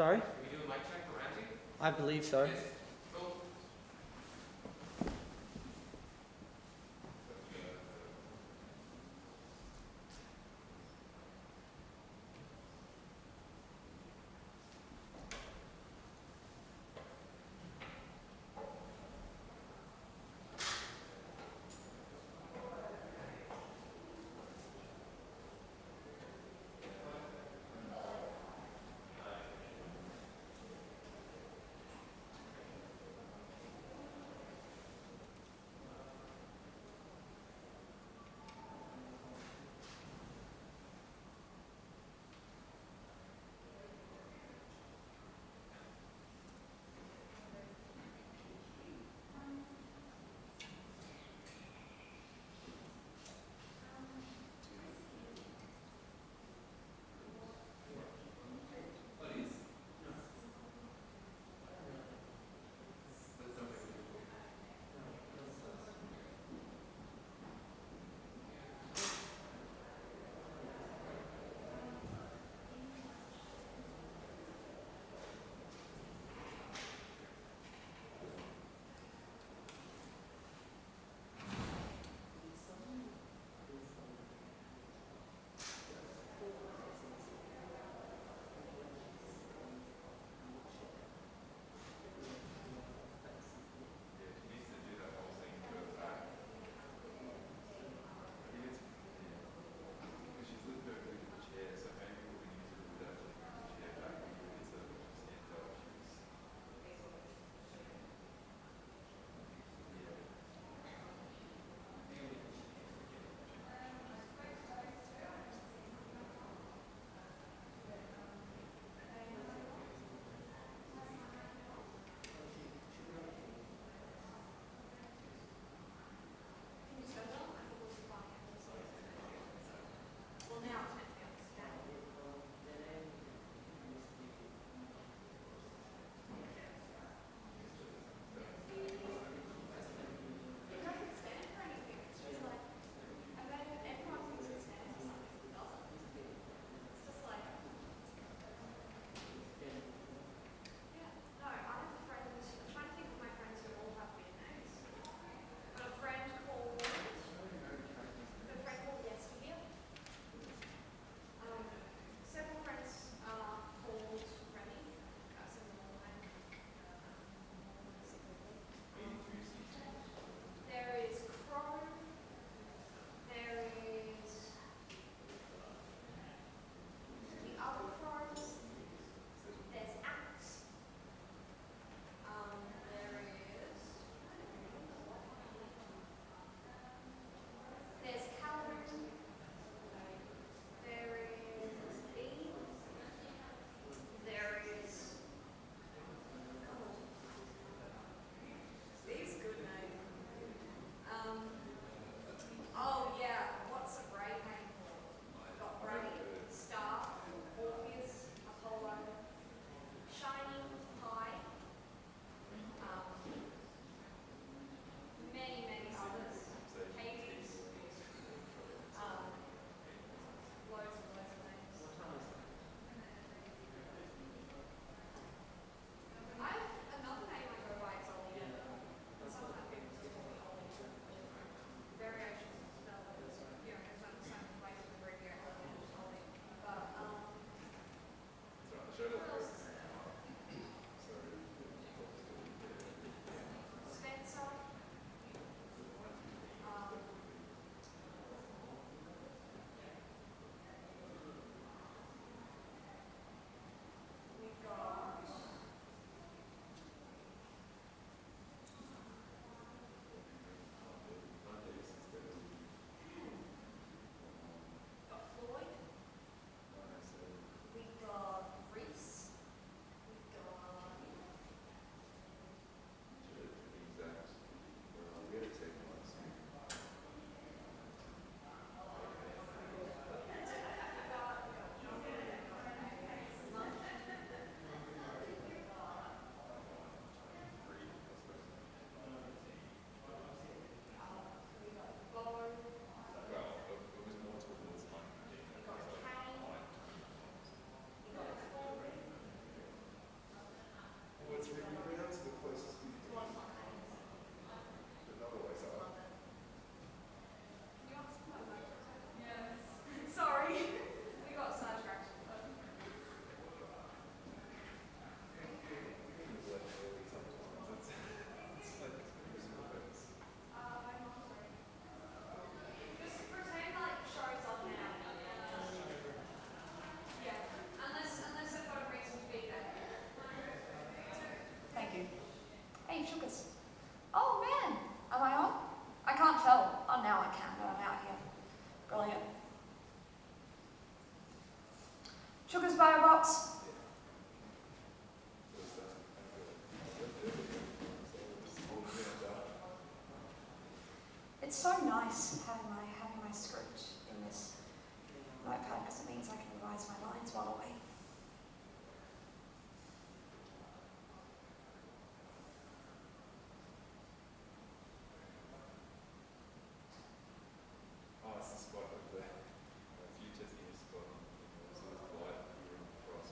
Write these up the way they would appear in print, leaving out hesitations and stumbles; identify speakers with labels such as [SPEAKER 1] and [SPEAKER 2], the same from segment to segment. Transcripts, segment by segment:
[SPEAKER 1] Sorry?
[SPEAKER 2] Can we do a mic check for Ramsey?
[SPEAKER 1] I believe so.
[SPEAKER 2] Yes. Go.
[SPEAKER 1] Hey, Sugars. Oh man, am I on? I can't tell. Oh, now I can, but I'm out here. Brilliant. Sugars Biobox. It's so nice having my script in this notepad because it means I can revise my lines while away.
[SPEAKER 3] Oh, it's the spot of the future theatre spot. So it's light here in the cross.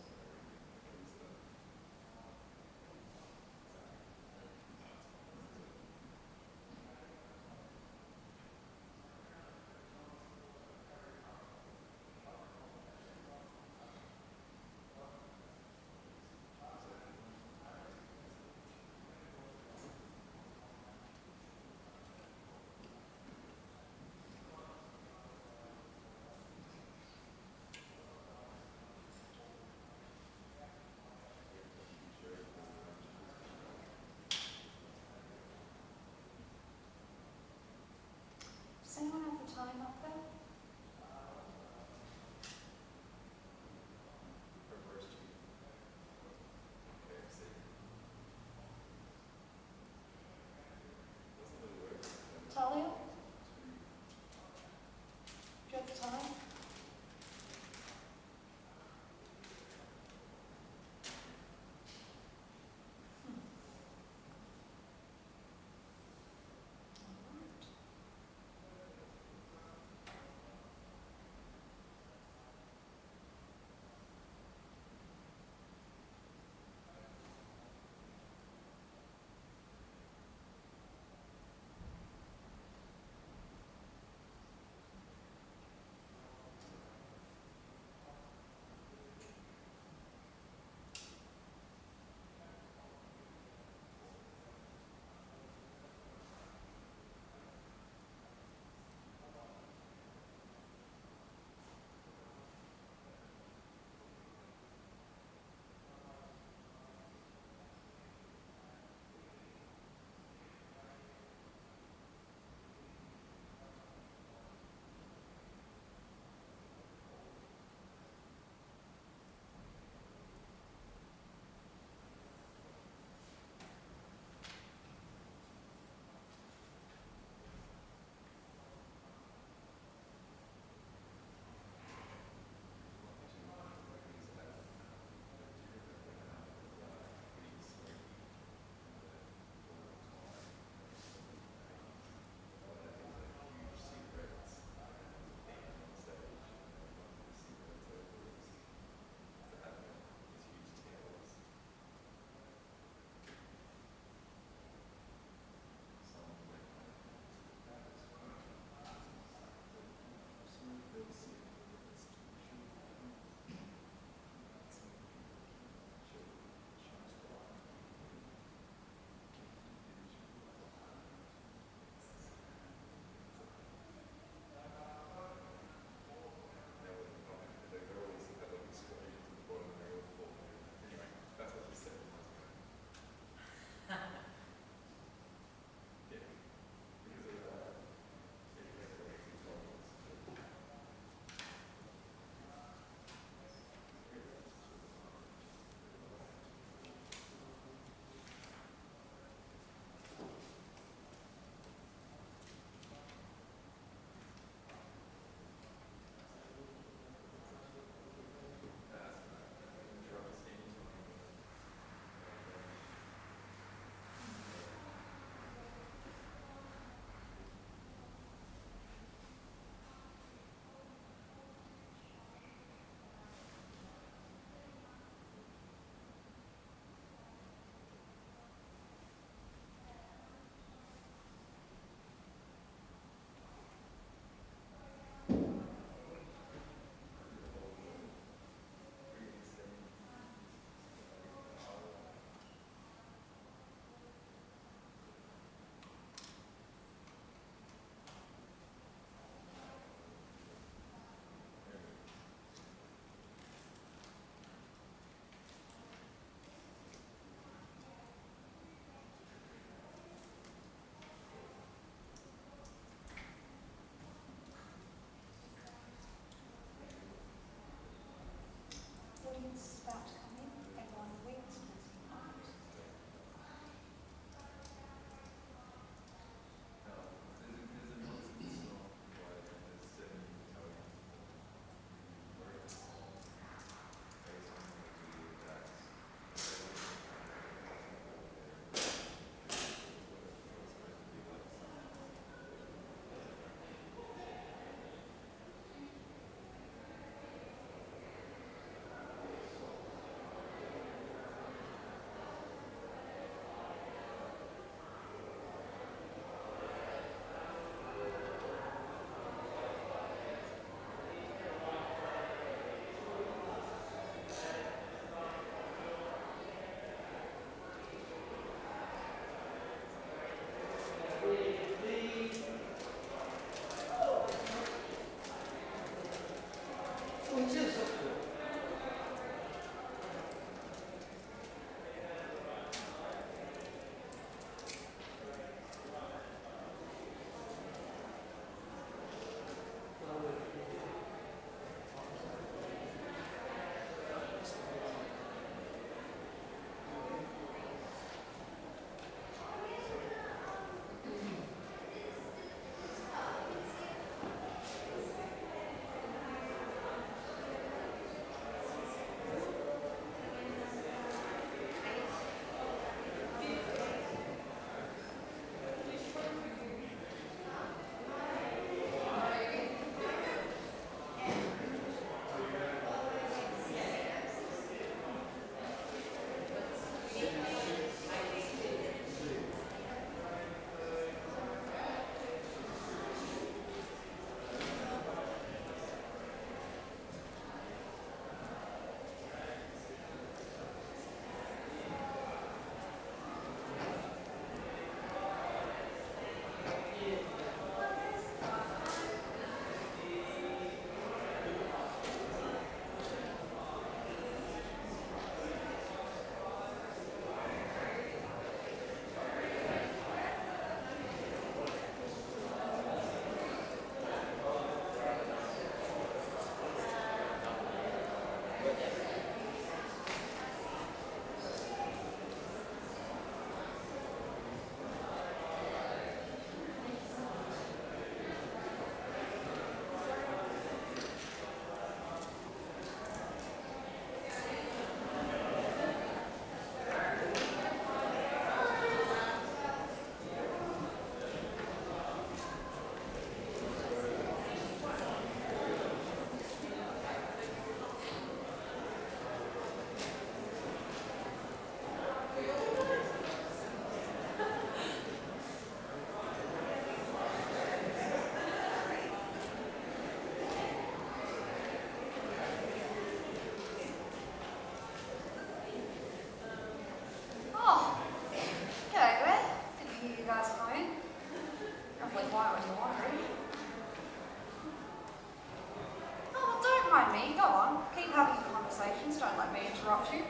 [SPEAKER 1] mind me. Go on. Keep having your conversations. Don't let me interrupt you.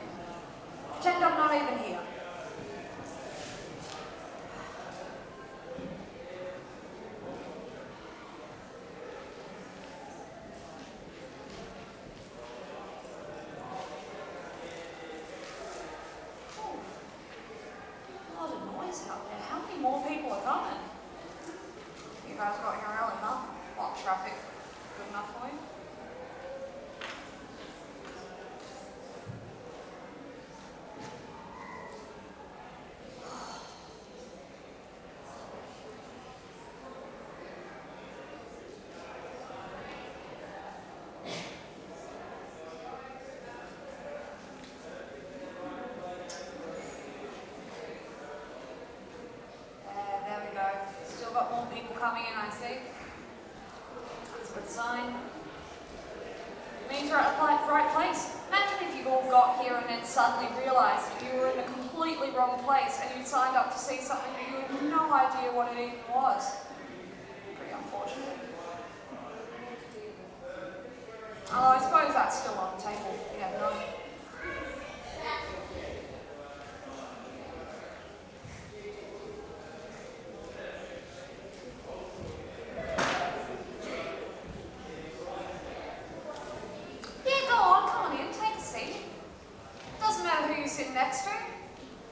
[SPEAKER 1] Pretend I'm not even here. A lot of noise out there. How many more people are coming? You guys got here early, huh? What, traffic good enough for you? There we go. Still got more people coming in, I see. That's a good sign. Means you're at the right place. Imagine if you all got here and then suddenly realised you were in a completely wrong place and you signed up to see something that you had no idea what it even was. Pretty unfortunate. Oh, I suppose that's still on the table. Yeah, no. Yeah, go on, come on in, take a seat. Doesn't matter who you sit next to.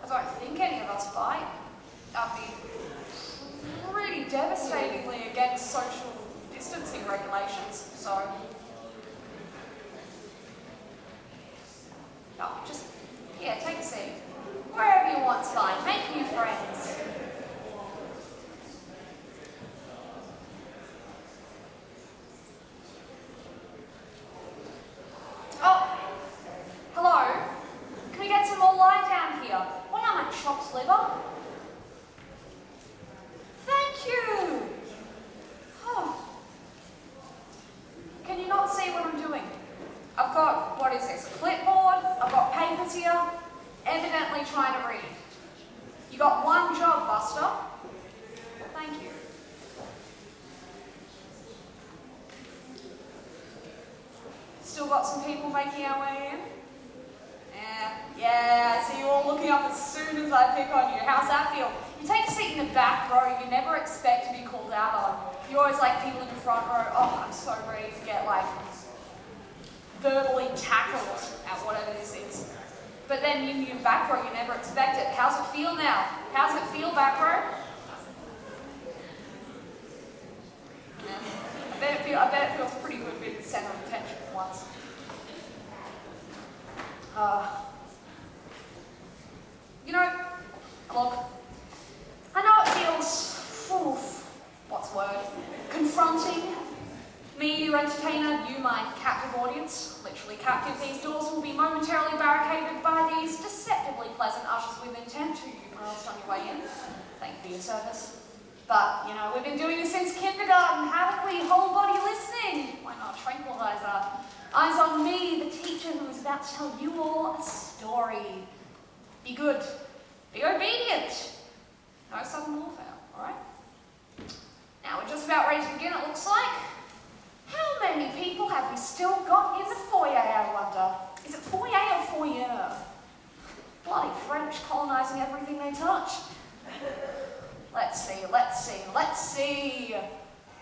[SPEAKER 1] I don't think any of us bite. That'd be pretty devastatingly against social distancing regulations, so. No, just, yeah, take a seat. Wherever you want's fine. Make new friends. Oh, hello. Can we get some more lie down here? What am I, chopped liver? Thank you. Oh. Can you not see what I'm doing? I've got, what is this, a clipboard, I've got papers here, evidently trying to read. You got one job, Buster. Thank you. Still got some people making our way in? Yeah, I see you all looking up as soon as I pick on you. How's that feel? You take a seat in the back row, you never expect to be called out on. You always like people in the front row, oh, I'm so ready to get like verbally tackled at whatever this is. But then in your back row, you never expect it. How's it feel now? How's it feel, back row? Yeah. I bet it feels pretty good being the centre of attention for once. You know, look, I know it feels, what's the word, confronting. Me, your entertainer, you, my captive audience, literally captive. These doors will be momentarily barricaded by these deceptively pleasant ushers with intent to you passed on your way in. Thank you for your service. But, you know, we've been doing this since kindergarten, haven't we? Whole body listening. Why not tranquilizer? Eyes on me, the teacher who is about to tell you all a story. Be good. Be obedient. No sudden warfare, alright? Now, we're just about ready to begin, it looks like. How many people have we still got in the foyer, I wonder? Is it foyer or foyer? Bloody French colonising everything they touch. Let's see.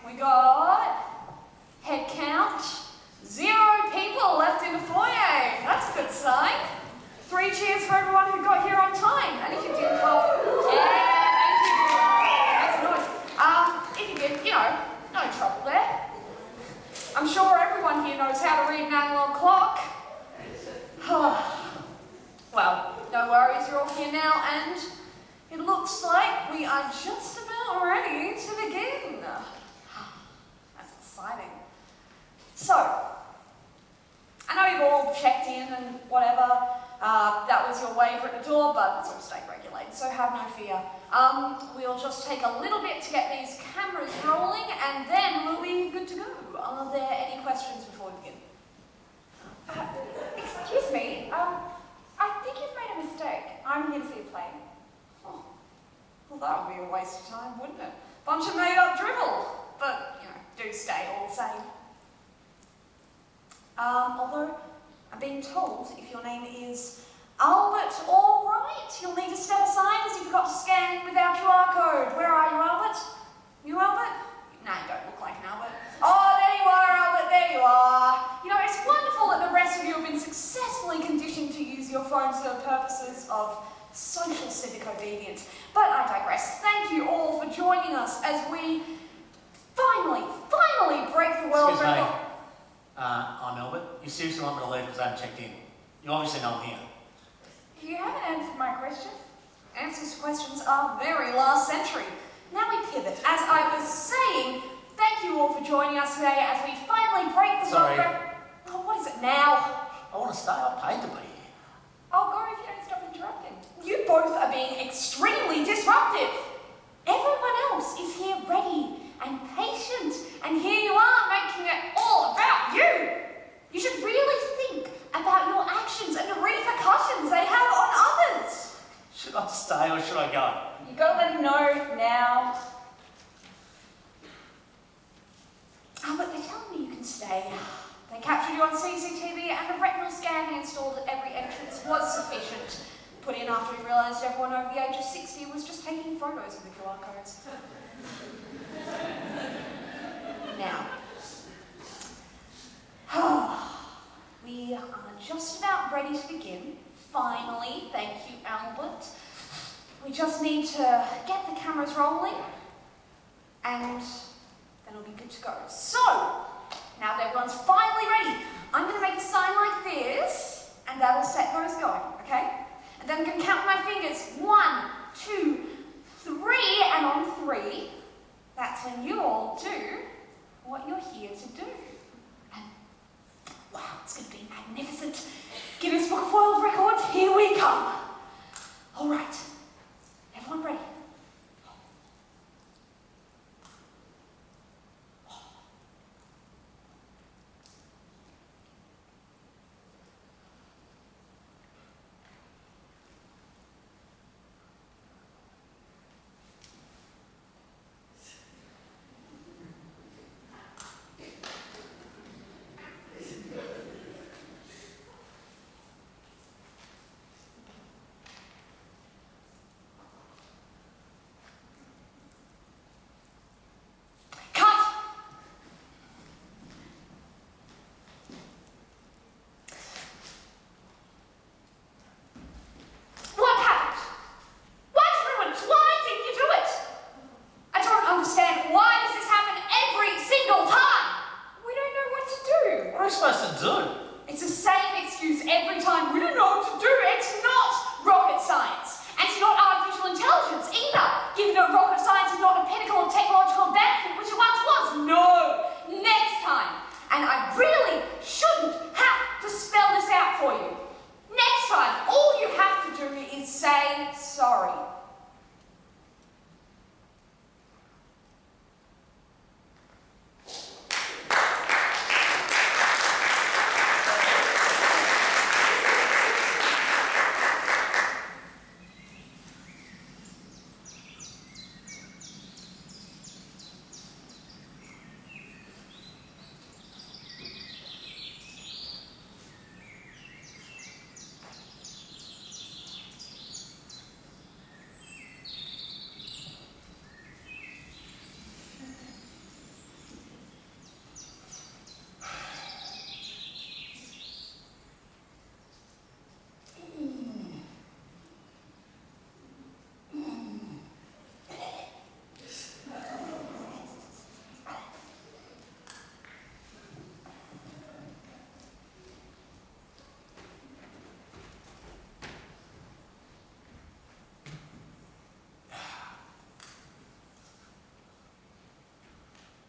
[SPEAKER 1] We got, head count, 0 people left in the foyer. That's a good sign. 3 cheers for everyone who got here on time. And if you didn't, well, yeah, thank you. Make some noise. If you did, you know, no trouble there. I'm sure everyone here knows how to read an analog clock. Well, no worries, you're all here now, and it looks like we are just about ready to begin. That's exciting. So, I know you've all checked in and whatever. That was your waiver at the door, but it's all state regulated, so have no fear. We'll just take a little bit to get these cameras rolling, and then we'll be good to go. Are there any questions before we begin?
[SPEAKER 4] Excuse me, I think you've made a mistake. I'm here to see a play.
[SPEAKER 1] Oh, well, that would be a waste of time, wouldn't it? Bunch of made-up drivel. But, you know, do stay all the same. Although I'm being told if your name is Albert Allwright, you'll need to step aside as you forgot to scan in with our QR code. Where are you, Albert? You, Albert? No, you don't look like an Albert. Oh, there you are, Albert, there you are. You know, it's wonderful that the rest of you have been successfully conditioned to use your phones for purposes of social civic obedience. But I digress. Thank you all for joining us as we finally break the world
[SPEAKER 5] Excuse me.
[SPEAKER 1] record.
[SPEAKER 5] I'm Albert. You seriously want me to leave because I haven't checked in? You obviously know I'm here.
[SPEAKER 4] You haven't answered my question.
[SPEAKER 1] Answers to questions are very last century. Now we pivot. As I was saying, thank you all for joining us today as we finally break the
[SPEAKER 5] Sorry.
[SPEAKER 1] world record. Oh, what is it now?
[SPEAKER 5] I want to stay. I paid to be here.
[SPEAKER 4] I'll go if you don't stop interrupting.
[SPEAKER 1] You both are being extremely disruptive. Everyone else is here ready and patient, and here you are making it all about you. You should really think about your actions and the repercussions they have on others.
[SPEAKER 5] Should I stay or should I go?
[SPEAKER 4] You gotta let him know now.
[SPEAKER 1] Oh, but they're telling me you can stay. They captured you on CCTV and a retinal scan they installed at every entrance was sufficient. Put in after we realised everyone over the age of 60 was just taking photos of the QR codes. Now, we are just about ready to begin. Finally, thank you, Albert. We just need to get the cameras rolling, and then we'll be good to go. So, now that everyone's finally ready, I'm going to make a sign like this, and that'll set those going, okay? And then I'm going to count my fingers. 1, 2, 3, and on 3, that's when you all do what you're here to do. And wow, it's going to be magnificent. Guinness Book of World Records, here we come. All right, everyone ready?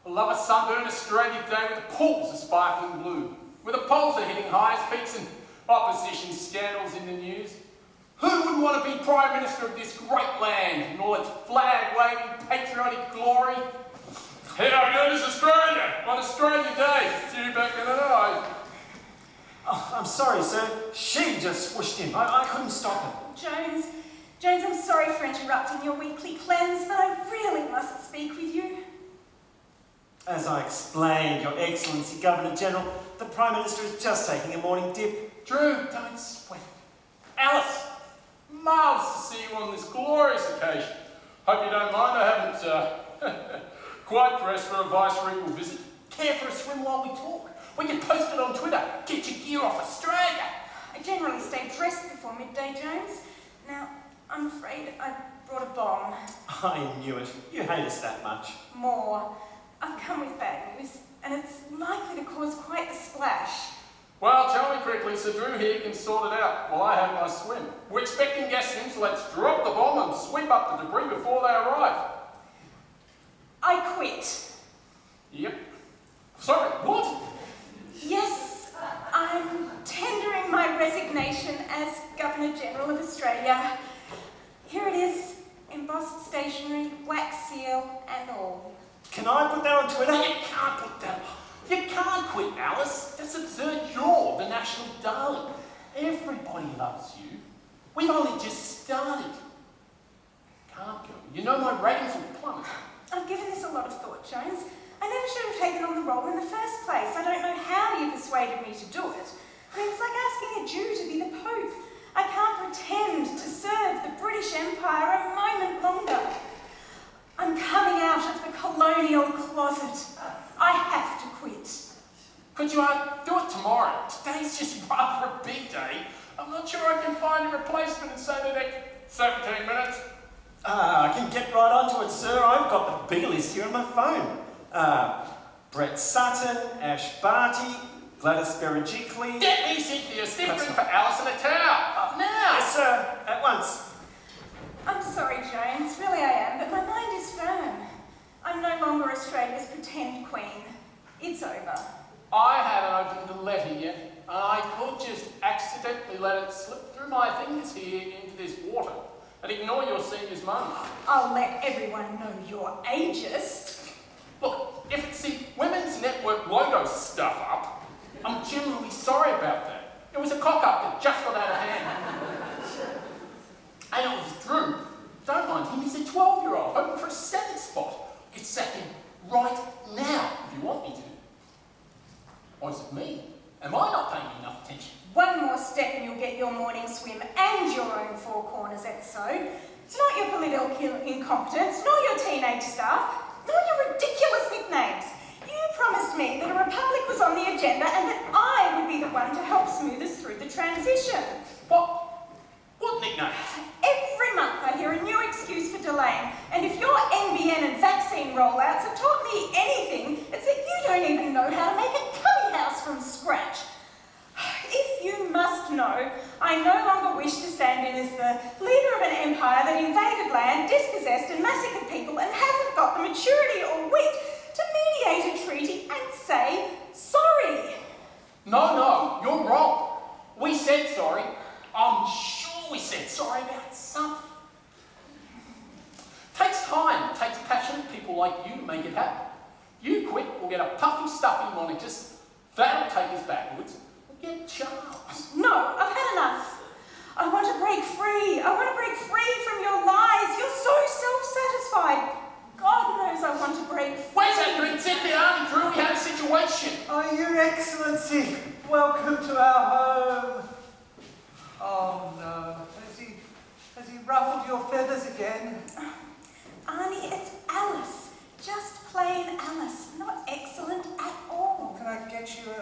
[SPEAKER 6] I love a sunburn Australian day with the pools are sparkling blue, where the poles are hitting highest peaks and opposition scandals in the news. Who wouldn't want to be Prime Minister of this great land in all its flag-waving patriotic glory? How good is Australia on Australia Day? You better than I.
[SPEAKER 5] Oh, I'm sorry, sir. She just swooshed in. I couldn't stop her.
[SPEAKER 4] Jones, I'm sorry for interrupting your weekly cleanse, but I really must speak with you.
[SPEAKER 5] As I explained, Your Excellency Governor General, the Prime Minister is just taking a morning dip.
[SPEAKER 6] Drew, don't sweat it. Alice, marvellous to see you on this glorious occasion. Hope you don't mind, I haven't quite dressed for a vice-regal visit. Care for a swim while we talk? We can post it on Twitter. Get your gear off Australia.
[SPEAKER 4] I generally stay dressed before midday, Jones. Now, I'm afraid I brought a bomb.
[SPEAKER 5] I knew it. You hate us that much.
[SPEAKER 4] More. I've come with bad news, and it's likely to cause quite a splash.
[SPEAKER 6] Well, tell me quickly so Drew here can sort it out while I have my swim. We're expecting guests in, so let's drop the bomb and sweep up the debris before they arrive.
[SPEAKER 4] I quit.
[SPEAKER 6] Yep. Sorry, what?
[SPEAKER 4] Yes, I'm tendering my resignation as Governor General of Australia. Here it is, embossed stationery, wax seal and all.
[SPEAKER 5] Can I put that on Twitter?
[SPEAKER 6] You can't put that. You can't quit, Alice. That's absurd. You're the national darling. Everybody loves you. We've only just started. Can't go. You know my ratings will plummet.
[SPEAKER 4] I've given this a lot of thought, Jones. I never should have taken on the role in the first place. I don't know how you persuaded me to do it. I mean, it's like asking a Jew to be the Pope. I can't pretend to serve the British Empire a moment longer. I'm coming out of the colonial closet. I have to quit.
[SPEAKER 6] Could you do it tomorrow? Today's just rather a big day. I'm not sure I can find a replacement in, say, the next 17 minutes.
[SPEAKER 5] I can get right onto it, sir. I've got the bigger list here on my phone. Brett Sutton, Ash Barty, Gladys Berejiklian.
[SPEAKER 6] Get me Cynthia Stifton for Alice in a towel. Now!
[SPEAKER 5] Yes, sir. At once.
[SPEAKER 4] I'm sorry, Jones. Really I am, but my mind is firm. I'm no longer Australia's pretend queen. It's over.
[SPEAKER 6] I haven't opened the letter yet, and I could just accidentally let it slip through my fingers here into this water and ignore your senior's money.
[SPEAKER 4] I'll let everyone know you're ageist.
[SPEAKER 6] Look, if it's the Women's Network logo stuff up, I'm genuinely sorry about that. It was a cock-up that just got out of hand. And it was Drew. Don't mind him, he's a 12-year-old hoping for a 7th spot. Get sack him right now if you want me to. Or is it me? Am I not paying enough attention?
[SPEAKER 4] One more step and you'll get your morning swim and your own Four Corners episode. It's not your political incompetence, nor your teenage stuff, nor your ridiculous nicknames. You promised me that a republic was on the agenda and that I would be the one to help smooth us through the transition.
[SPEAKER 6] What? What nicknames?
[SPEAKER 4] Every month I hear a new excuse for delaying, and if your NBN and vaccine rollouts have taught me anything, it's that you don't even know how to make a cubby house from scratch. If you must know, I no longer wish to stand in as the leader of an empire that invaded land, dispossessed and massacred people and hasn't got the maturity or wit to mediate a treaty and say sorry.
[SPEAKER 6] No, you're wrong. We said sorry. I'm sure we said sorry about something. Takes time. It takes passionate people like you to make it happen. You quit, we'll get a puffy, stuffy monitus. That'll take us backwards. We'll get Charles.
[SPEAKER 4] No, I've had enough. I want to break free. I want to break free from your lies. You're so self-satisfied. God knows I want to break free.
[SPEAKER 6] Where's that green Cynthia? Drew, we had a situation.
[SPEAKER 7] Oh, Your Excellency, welcome to our home. Oh no, has he ruffled your feathers again?
[SPEAKER 4] Arnie, it's Alice. Just plain Alice. Not excellent at all.
[SPEAKER 7] Can I get you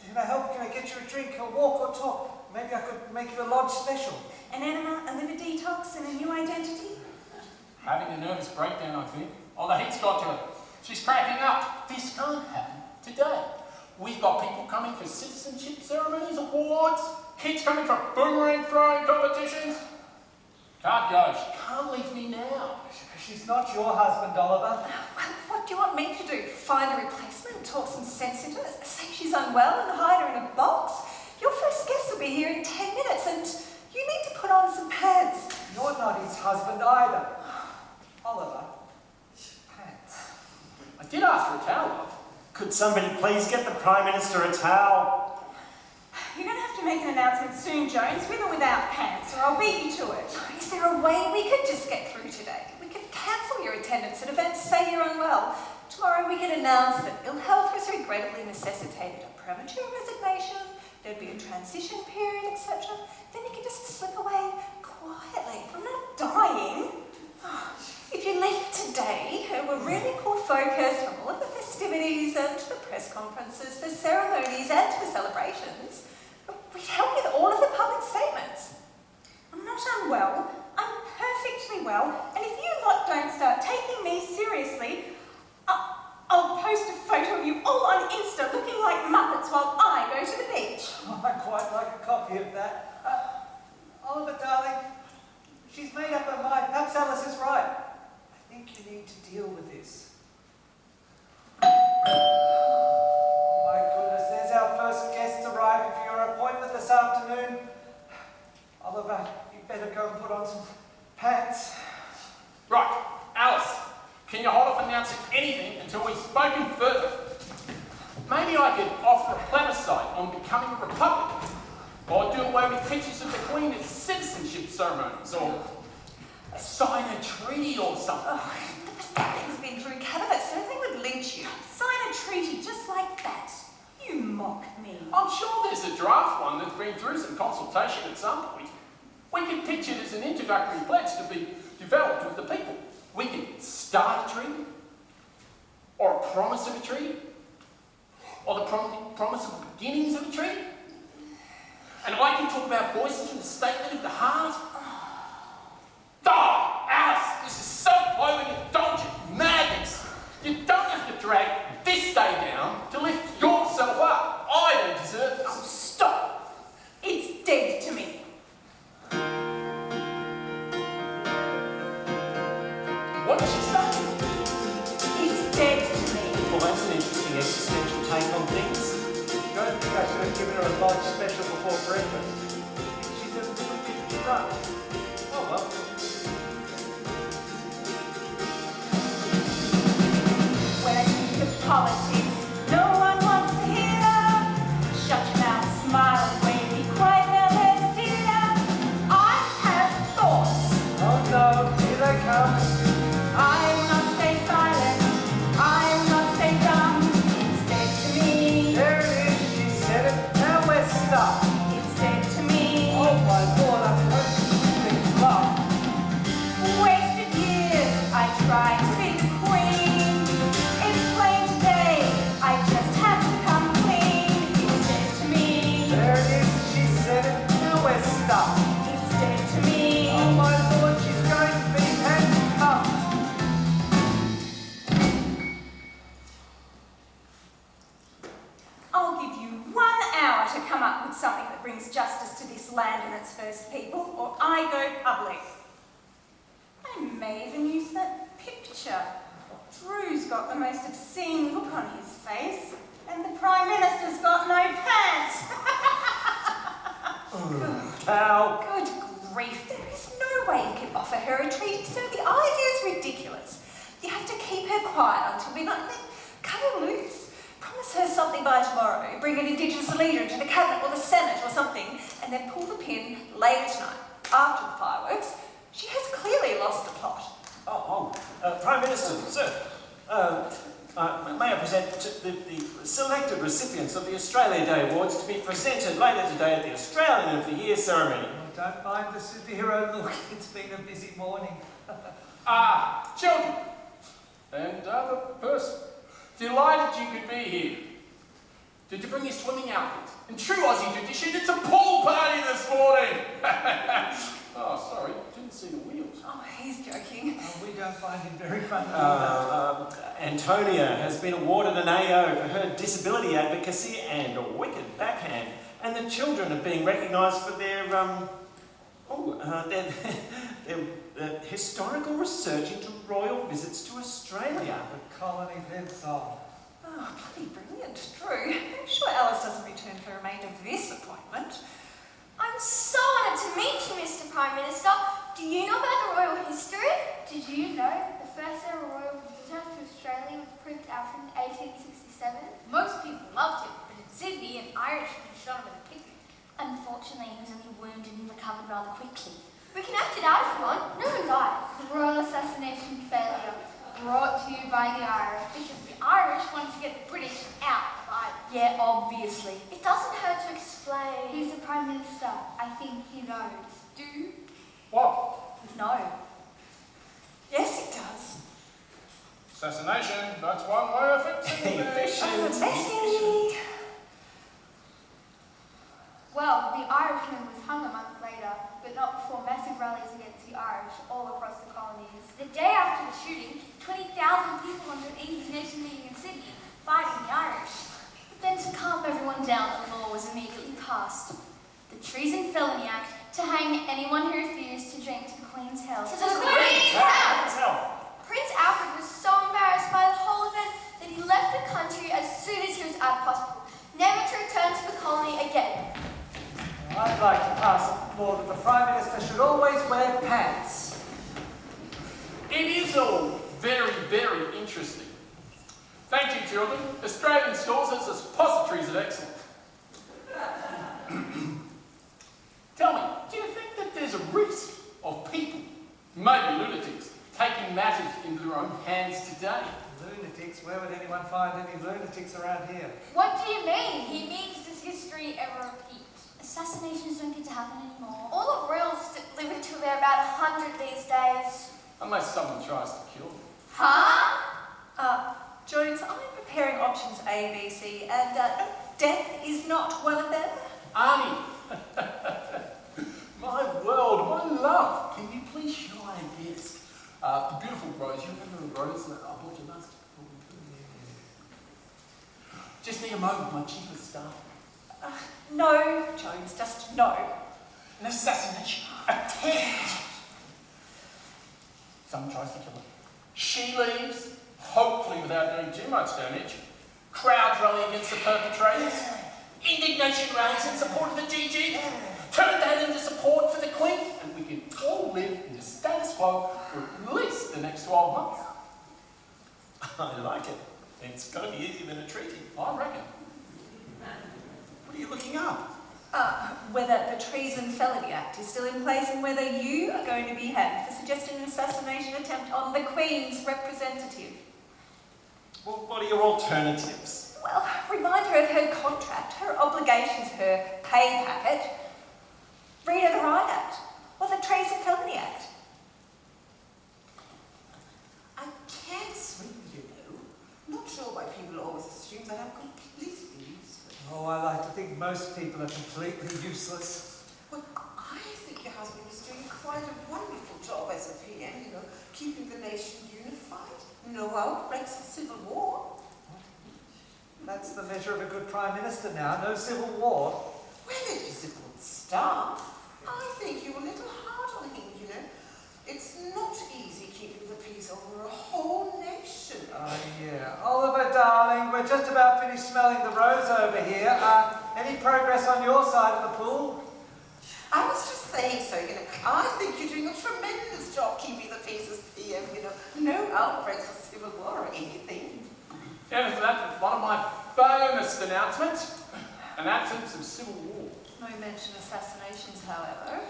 [SPEAKER 7] can I get you a drink, a walk or talk? Maybe I could make you a lodge special.
[SPEAKER 4] An enema, a liver detox, and a new identity?
[SPEAKER 6] Having a nervous breakdown, I think. Oh, the heat's got to her. She's cracking up. This can't happen today. We've got people coming for citizenship ceremonies, awards, kids coming for boomerang throwing competitions. Can't go. She can't leave me now.
[SPEAKER 7] She's not your husband, Oliver.
[SPEAKER 1] Well, what do you want me to do? Find a replacement, talk some sense into her, say she's unwell and hide her in a box? Your first guest will be here in 10 minutes and you need to put on some pants.
[SPEAKER 7] You're not his husband either. Oliver, pants.
[SPEAKER 6] I did ask for a towel, love.
[SPEAKER 5] Could somebody please get the Prime Minister a towel?
[SPEAKER 4] You're going to have to make an announcement soon, Jones, with or without pants, or I'll beat you to it.
[SPEAKER 1] Is there a way we could just get through today? We could cancel your attendance at events, say you're unwell. To
[SPEAKER 8] tomorrow we can announce that ill health was regrettably necessitated a premature resignation, there'd be a transition period, etc. Then you can just slip away quietly.
[SPEAKER 4] I'm not dying.
[SPEAKER 8] If you leave today, it will really pull focus from all of the festivities and the press conferences, the ceremonies and the celebrations. We'd help with all of the public statements.
[SPEAKER 4] I'm not unwell. I'm perfectly well. And if you lot don't start taking me seriously, I'll post a photo of you all on Insta looking like Muppets while I go to the beach.
[SPEAKER 7] I'd quite like a copy of that. Oliver, darling, she's made up her mind. Perhaps Alice is right. I think you need to deal with this. Oh my goodness, there's our first guests arriving for your appointment this afternoon. Oliver, you better go and put on some pants.
[SPEAKER 6] Right, Alice, can you hold off announcing anything until we've spoken further? Maybe I could offer a plebiscite on becoming a republic, or do away with pictures of the Queen at citizenship ceremonies, or sign a treaty or something.
[SPEAKER 8] Oh, that thing's been through cabinet, so they would lynch you.
[SPEAKER 4] Sign a treaty just like that. You mock me.
[SPEAKER 6] I'm sure there's a draft one that's been through some consultation at some point. We can pitch it as an introductory pledge to be developed with the people. We can start a treaty, or a promise of a treaty, or the promise of beginnings of a treaty. And I can talk about voices from the statement of the heart. Oh, Alice, this is so overindulgent madness. You don't have to drag this day down to lift yourself up. I don't deserve this.
[SPEAKER 4] Oh, stop. It's dead to me.
[SPEAKER 6] What did she say?
[SPEAKER 4] It's dead to me.
[SPEAKER 5] Well, that's an interesting existential take on things.
[SPEAKER 7] Don't think I should have given her a lunch special before breakfast. She's a little bit drunk. Oh well.
[SPEAKER 4] When I speak of politics, no one wants to hear. Shut your mouth, smile, and wave, be quiet now, there's dear. I have thoughts.
[SPEAKER 7] Oh no, here they come.
[SPEAKER 4] I will not stay silent. I will not stay dumb. It's dead to me.
[SPEAKER 7] There it is, she said it. Now we're stuck.
[SPEAKER 4] It's dead to me.
[SPEAKER 7] Oh my lord, I hope things love.
[SPEAKER 4] Wasted years, I tried to be the queen. It's plain today, I just have to come clean. It's dead to me.
[SPEAKER 7] There it is, she said it. Now we're stuck.
[SPEAKER 4] It's dead to me.
[SPEAKER 7] Oh my lord, she's going to be handcuffed.
[SPEAKER 4] I'll give you 1 hour to come up with something that brings justice to this land and its first people, or I go public. I may even use that picture. Drew's got the most obscene look on his face, and the Prime Minister's got no pants.
[SPEAKER 5] Pal.
[SPEAKER 8] Good grief, there is no way you can offer her a treaty, so the idea is ridiculous. You have to keep her quiet until we then cut her loose. Promise her something by tomorrow, bring an Indigenous leader into the cabinet or the Senate or something, and then pull the pin later tonight, after the fireworks. She has clearly lost the plot.
[SPEAKER 5] Prime Minister, sir, may I present the selected recipients of the Australia Day Awards to be presented later today at the Australian of the Year ceremony.
[SPEAKER 7] Oh, don't mind the superhero look. It's been a busy morning.
[SPEAKER 6] Children and other person, delighted you could be here. Did you bring your swimming outfit? In true Aussie tradition, it's a pool party this morning. Oh, sorry, didn't see the wheels.
[SPEAKER 8] Oh, he's joking.
[SPEAKER 7] We don't find him very funny either.
[SPEAKER 5] Antonia has been awarded an AO for her disability advocacy and a wicked backhand. And the children are being recognised for their historical research into royal visits to Australia.
[SPEAKER 7] The colony lives on.
[SPEAKER 8] Oh, bloody brilliant, Drew. I'm sure Alice doesn't return for the remainder of this appointment.
[SPEAKER 9] I'm so honoured to meet you, Mr. Prime Minister. Do you know about the royal history?
[SPEAKER 10] Did you know that the first ever royal visitor to Australia was Prince Alfred in 1867? Most people loved him, but in Sydney, an Irishman shot him at a picnic.
[SPEAKER 9] Unfortunately, he was only wounded and recovered rather quickly. We can act it out if you want. No one died.
[SPEAKER 10] The royal assassination failure. Brought to you by the Irish, because the Irish wanted to get the British out of Ireland.
[SPEAKER 8] Yeah, obviously.
[SPEAKER 9] It doesn't hurt to explain.
[SPEAKER 10] He's the Prime Minister. I think he knows. Do you?
[SPEAKER 6] What?
[SPEAKER 8] No. Yes, it does.
[SPEAKER 6] Assassination, that's one way of fixing it.
[SPEAKER 5] Efficient.
[SPEAKER 8] Messy.
[SPEAKER 10] Well, the Irishman was hung a month later, but not before massive rallies against the Irish all across the colonies. The day after the shooting, 20,000 people went to an Indian Nation meeting in Sydney, fighting the Irish.
[SPEAKER 1] But then to calm everyone down, a law was immediately passed. The Treason Felony Act to hang anyone who refused to drink to the Queen's health.
[SPEAKER 9] To the Queen's house!
[SPEAKER 5] Hell.
[SPEAKER 9] Prince Alfred was so embarrassed by the whole event that he left the country as soon as he was out of hospital, never to return to the colony again.
[SPEAKER 7] I'd like to pass a law that the Prime Minister should always wear pants.
[SPEAKER 6] It is all very, very interesting. Thank you, children. Australian stores as suppositories are excellent. Tell me, do you think that there's a risk of people, maybe lunatics, taking matters into their own hands today?
[SPEAKER 7] Lunatics? Where would anyone find any lunatics around here?
[SPEAKER 10] What do you mean? He means does history ever repeat?
[SPEAKER 1] Assassinations don't get to happen anymore.
[SPEAKER 9] All the royals live until they're about 100 these days.
[SPEAKER 6] Unless someone tries to kill them.
[SPEAKER 8] Huh? Jones, I'm preparing options A, B, C, and death is not one of them.
[SPEAKER 6] Arnie! My world, my love, can you please show I guess? The beautiful Rose, you remember the Rose that I bought you last? Just need a moment, my chief of staff.
[SPEAKER 8] No, Jones, just no.
[SPEAKER 6] An assassination attempt. Someone tries to kill her. She leaves, hopefully without doing too much damage. Crowds rally against the perpetrators. Indignation rallies in support of the DG. Turn that into support for the Queen, and we can all live in the status quo for at least the next 12 months.
[SPEAKER 5] I like it. It's got to be easier than a treaty.
[SPEAKER 6] I reckon.
[SPEAKER 5] What are you looking up?
[SPEAKER 8] Whether the Treason Felony Act is still in place and whether you are going to be hanged for suggesting an assassination attempt on the Queen's representative.
[SPEAKER 5] Well, what are your alternatives?
[SPEAKER 8] Well, remind her of her contract, her obligations, her pay packet. Read her the Riot Act or the Treason Felony Act.
[SPEAKER 11] I can't swim, you know. Not sure why people always assume that I'm completely useless.
[SPEAKER 7] Oh, I like to think most people are completely useless.
[SPEAKER 11] Well, I think your husband is doing quite a wonderful job as a PM, you know, keeping the nation unified. No outbreaks of civil war.
[SPEAKER 7] That's the measure of a good Prime Minister now, no civil war.
[SPEAKER 11] Well, it is a good start. I think you're a little hard on him, you know. It's not easy keeping the peace over a whole nation.
[SPEAKER 7] Oh, yeah. Oliver, darling, we're just about finished smelling the rose over here. Any progress on your side of the pool?
[SPEAKER 11] I was just saying so, you know. I think you're doing a tremendous job keeping the peace as PM, you know. No outbreaks of civil war or anything.
[SPEAKER 6] Yeah, so that's one of my famous announcements. An absence of civil war.
[SPEAKER 8] No mention of assassinations, however.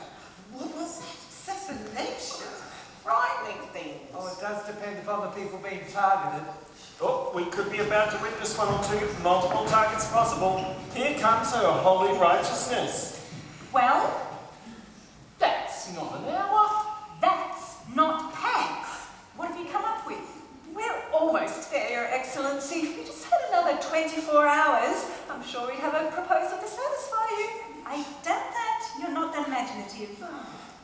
[SPEAKER 11] What was that? Assassinations? Frightening things.
[SPEAKER 7] Oh, it does depend upon the people being targeted.
[SPEAKER 5] Oh, we could be about to witness one or two multiple targets possible. Here comes her holy righteousness.
[SPEAKER 8] Well,
[SPEAKER 6] That's not an hour.
[SPEAKER 8] that's not pants. What have you come up with? We're almost there, Your Excellency. If we just had another 24 hours, I'm sure we'd have a proposal to satisfy you. I doubt that. You're not that imaginative.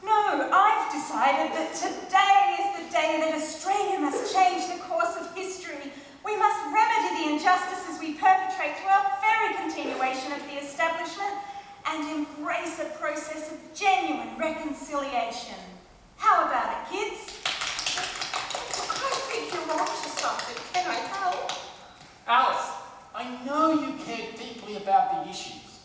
[SPEAKER 8] No, I've decided that today is the day that Australia must change the course of history. We must remedy the injustices we perpetrate through our very continuation of the establishment and embrace a process of genuine reconciliation. How about it, kids?
[SPEAKER 11] I think you're on to something. Can I help?
[SPEAKER 6] Alice, I know you care deeply about the issues.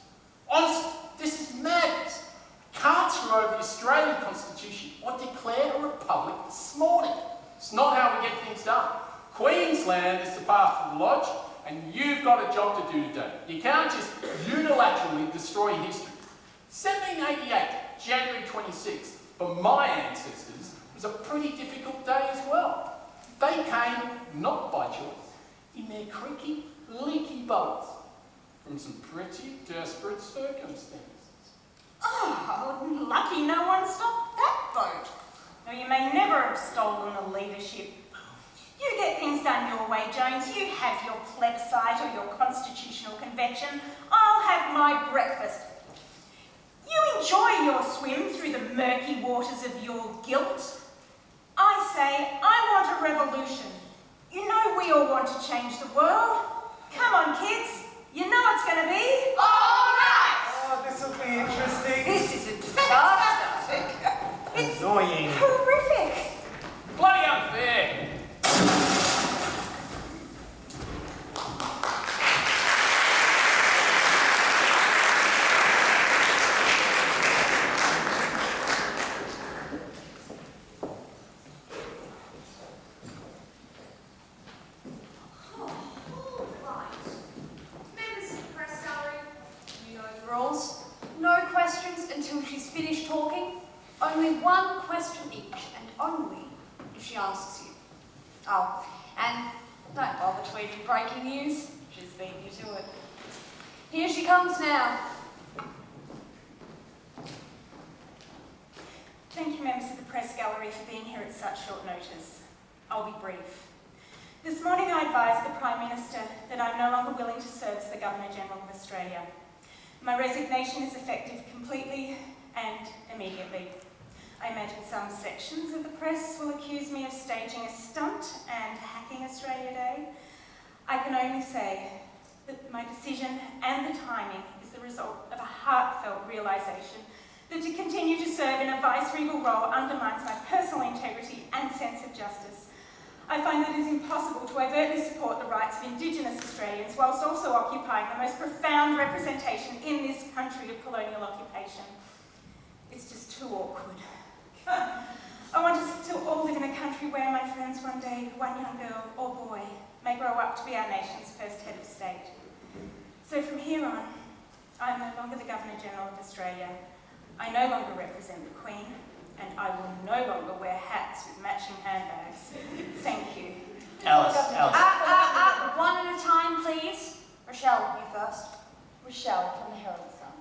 [SPEAKER 6] Honestly, this is madness. Can't screw over the Australian Constitution or declare a republic this morning. It's not how we get things done. Queensland is the path to the lodge, and you've got a job to do today. You can't just unilaterally destroy history. 1788, January 26th, for my ancestors, was a pretty difficult day as well. They came, not by choice, in their creaky, leaky boats from some pretty desperate circumstances.
[SPEAKER 4] Oh, lucky no one stopped that boat. Though you may never have stolen the leadership. You get things done your way, Jones. You have your plebiscite or your constitutional convention. I'll have my breakfast. You enjoy your swim through the murky waters of your guilt. I say, I want a revolution. You know we all want to change the world. Come on, kids. You know it's going to be all right.
[SPEAKER 7] Oh, this will be interesting.
[SPEAKER 8] This is a disaster. It's
[SPEAKER 5] Annoying.
[SPEAKER 8] horrific.
[SPEAKER 6] Bloody unfair!
[SPEAKER 1] Members of the press gallery, you know the rules. No questions until she's finished talking. Only one question each, and only if she asks you. Oh, and don't bother tweeting breaking news. She's beat you to it. Here she comes now.
[SPEAKER 4] Thank you, members of the press gallery, for being here at such short notice. I'll be brief. This morning I advised the Prime Minister that I'm no longer willing to serve as the Governor-General of Australia. My resignation is effective completely and immediately. I imagine some sections of the press will accuse me of staging a stunt and hacking Australia Day. I can only say that my decision and the timing is the result of a heartfelt realisation that to continue to serve in a vice-regal role undermines my personal integrity and sense of justice. I find that it is impossible to overtly support the rights of Indigenous Australians whilst also occupying the most profound representation in this country of colonial occupation. It's just too awkward. I want us to all live in a country where my friends one day, one young girl or boy, may grow up to be our nation's first head of state. So from here on, I am no longer the Governor-General of Australia. I no longer represent the Queen, and I will no longer wear hats with matching handbags. Thank you.
[SPEAKER 5] Alice.
[SPEAKER 1] One at a time, please. Rochelle, you first.
[SPEAKER 12] Rochelle from the Herald Sun.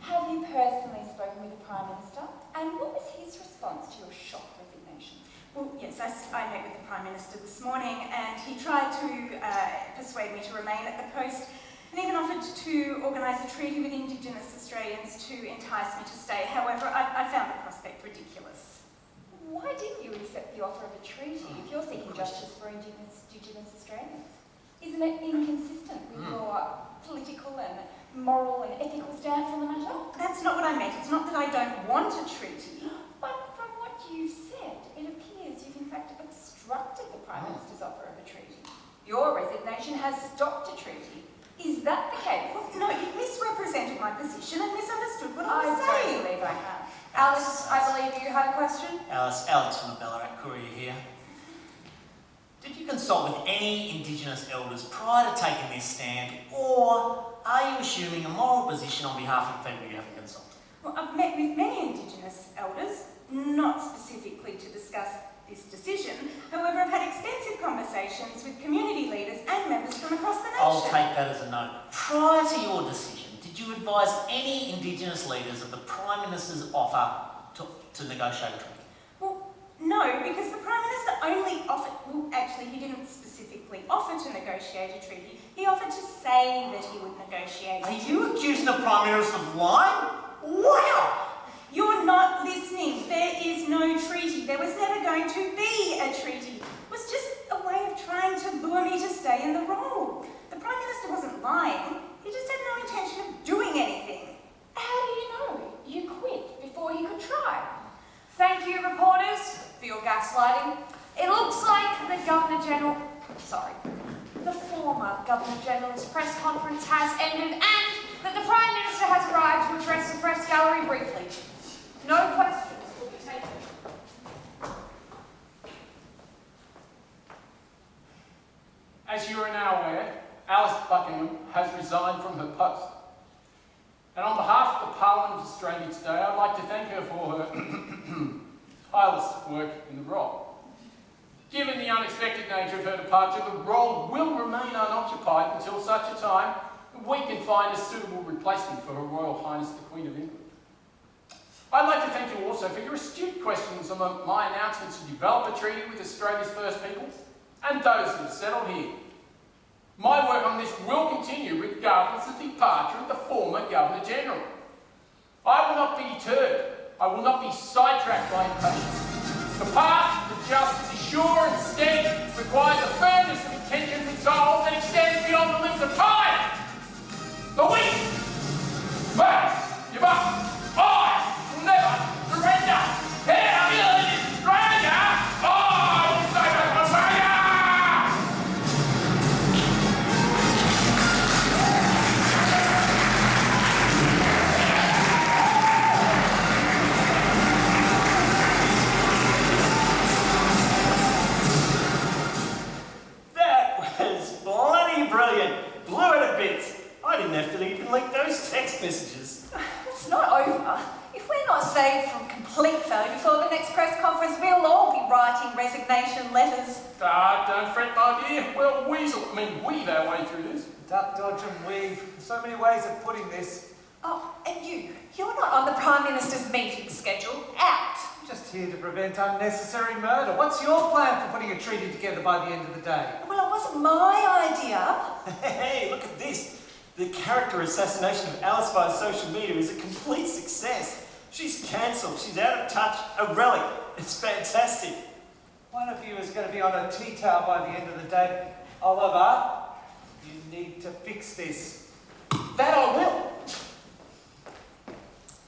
[SPEAKER 12] Have you personally spoken with the Prime Minister? And what was his response to your shock resignation?
[SPEAKER 4] Well, yes, I met with the Prime Minister this morning, and he tried to persuade me to remain at the post, and even offered to organise a treaty with Indigenous Australians to entice me to stay. However, I found the prospect ridiculous.
[SPEAKER 12] Why didn't you accept the offer of a treaty if you're seeking justice for Indigenous Australians? Isn't it inconsistent with your political and moral and ethical stance on the matter?
[SPEAKER 4] That's not what I meant. It's not that I don't want a treaty.
[SPEAKER 12] But from what you've said, it appears you've in fact obstructed the Prime Minister's offer of a treaty. Your resignation has stopped a treaty. Is that the case?
[SPEAKER 4] Well, no, you misrepresented my position and misunderstood what I was saying.
[SPEAKER 12] I don't believe I have.
[SPEAKER 1] Alice, I believe you had a question?
[SPEAKER 13] Alex from the Ballarat Courier here. Did you consult with any Indigenous elders prior to taking this stand, or are you assuming a moral position on behalf of people you haven't consulted?
[SPEAKER 4] Well, I've met with many Indigenous elders, not specifically to discuss this decision. However, I've had extensive conversations with community leaders and members from across the nation.
[SPEAKER 13] I'll take that as a no. Prior to your decision, did you advise any Indigenous leaders of the Prime Minister's offer to negotiate a treaty?
[SPEAKER 4] Well, no, because the Prime Minister only offered, well, actually, he didn't specifically offer to negotiate a treaty. He offered to say that he would negotiate a treaty.
[SPEAKER 13] Are you accusing the Prime Minister of lying? Wow!
[SPEAKER 4] You're not listening. There is no treaty. There was never going to be a treaty. It was just a way of trying to lure me to stay in the role. The Prime Minister wasn't lying. He just had no intention of doing anything.
[SPEAKER 12] How do you know? You quit before you could try.
[SPEAKER 1] Thank you, reporters, for your gaslighting. It looks like the former Governor-General's press conference has ended and that the Prime Minister has arrived to address the press gallery briefly. No questions will be taken.
[SPEAKER 6] As you are now aware, Alice Buckingham has resigned from her post. And on behalf of the Parliament of Australia today, I'd like to thank her for her tireless work in the role. Given the the unexpected nature of her departure, the role will remain unoccupied until such a time we can find a suitable replacement for Her Royal Highness the Queen of England. I'd like to thank you also for your astute questions on my announcement to develop a treaty with Australia's First Peoples and those who have settled here. My work on this will continue regardless of the departure of the former Governor-General. I will not be deterred. I will not be sidetracked by impatience. The path to justice is sure and steady, requires a firmness of intention and resolve that extends beyond the limits of time. The weak must give up. I will never surrender. Here is Australia. I will save it from failure.
[SPEAKER 5] That was bloody brilliant. Blew it to bits. I didn't have to even leak those text messages.
[SPEAKER 8] It's not over. If we're not saved from complete failure before the next press conference, we'll all be writing resignation letters.
[SPEAKER 6] Don't fret, my dear. We'll weave our way through this.
[SPEAKER 7] Duck, dodge and weave. So many ways of putting this.
[SPEAKER 8] Oh, and you're not on the Prime Minister's meeting schedule. Out.
[SPEAKER 7] Just here to prevent unnecessary murder. What's your plan for putting a treaty together by the end of the day?
[SPEAKER 8] Well, it wasn't my idea.
[SPEAKER 5] Hey, look at this. The character assassination of Alice via social media is a complete success. She's cancelled, she's out of touch, a relic. It's fantastic.
[SPEAKER 7] One of you is going to be on a tea towel by the end of the day. Oliver, you need to fix this.
[SPEAKER 6] That I will.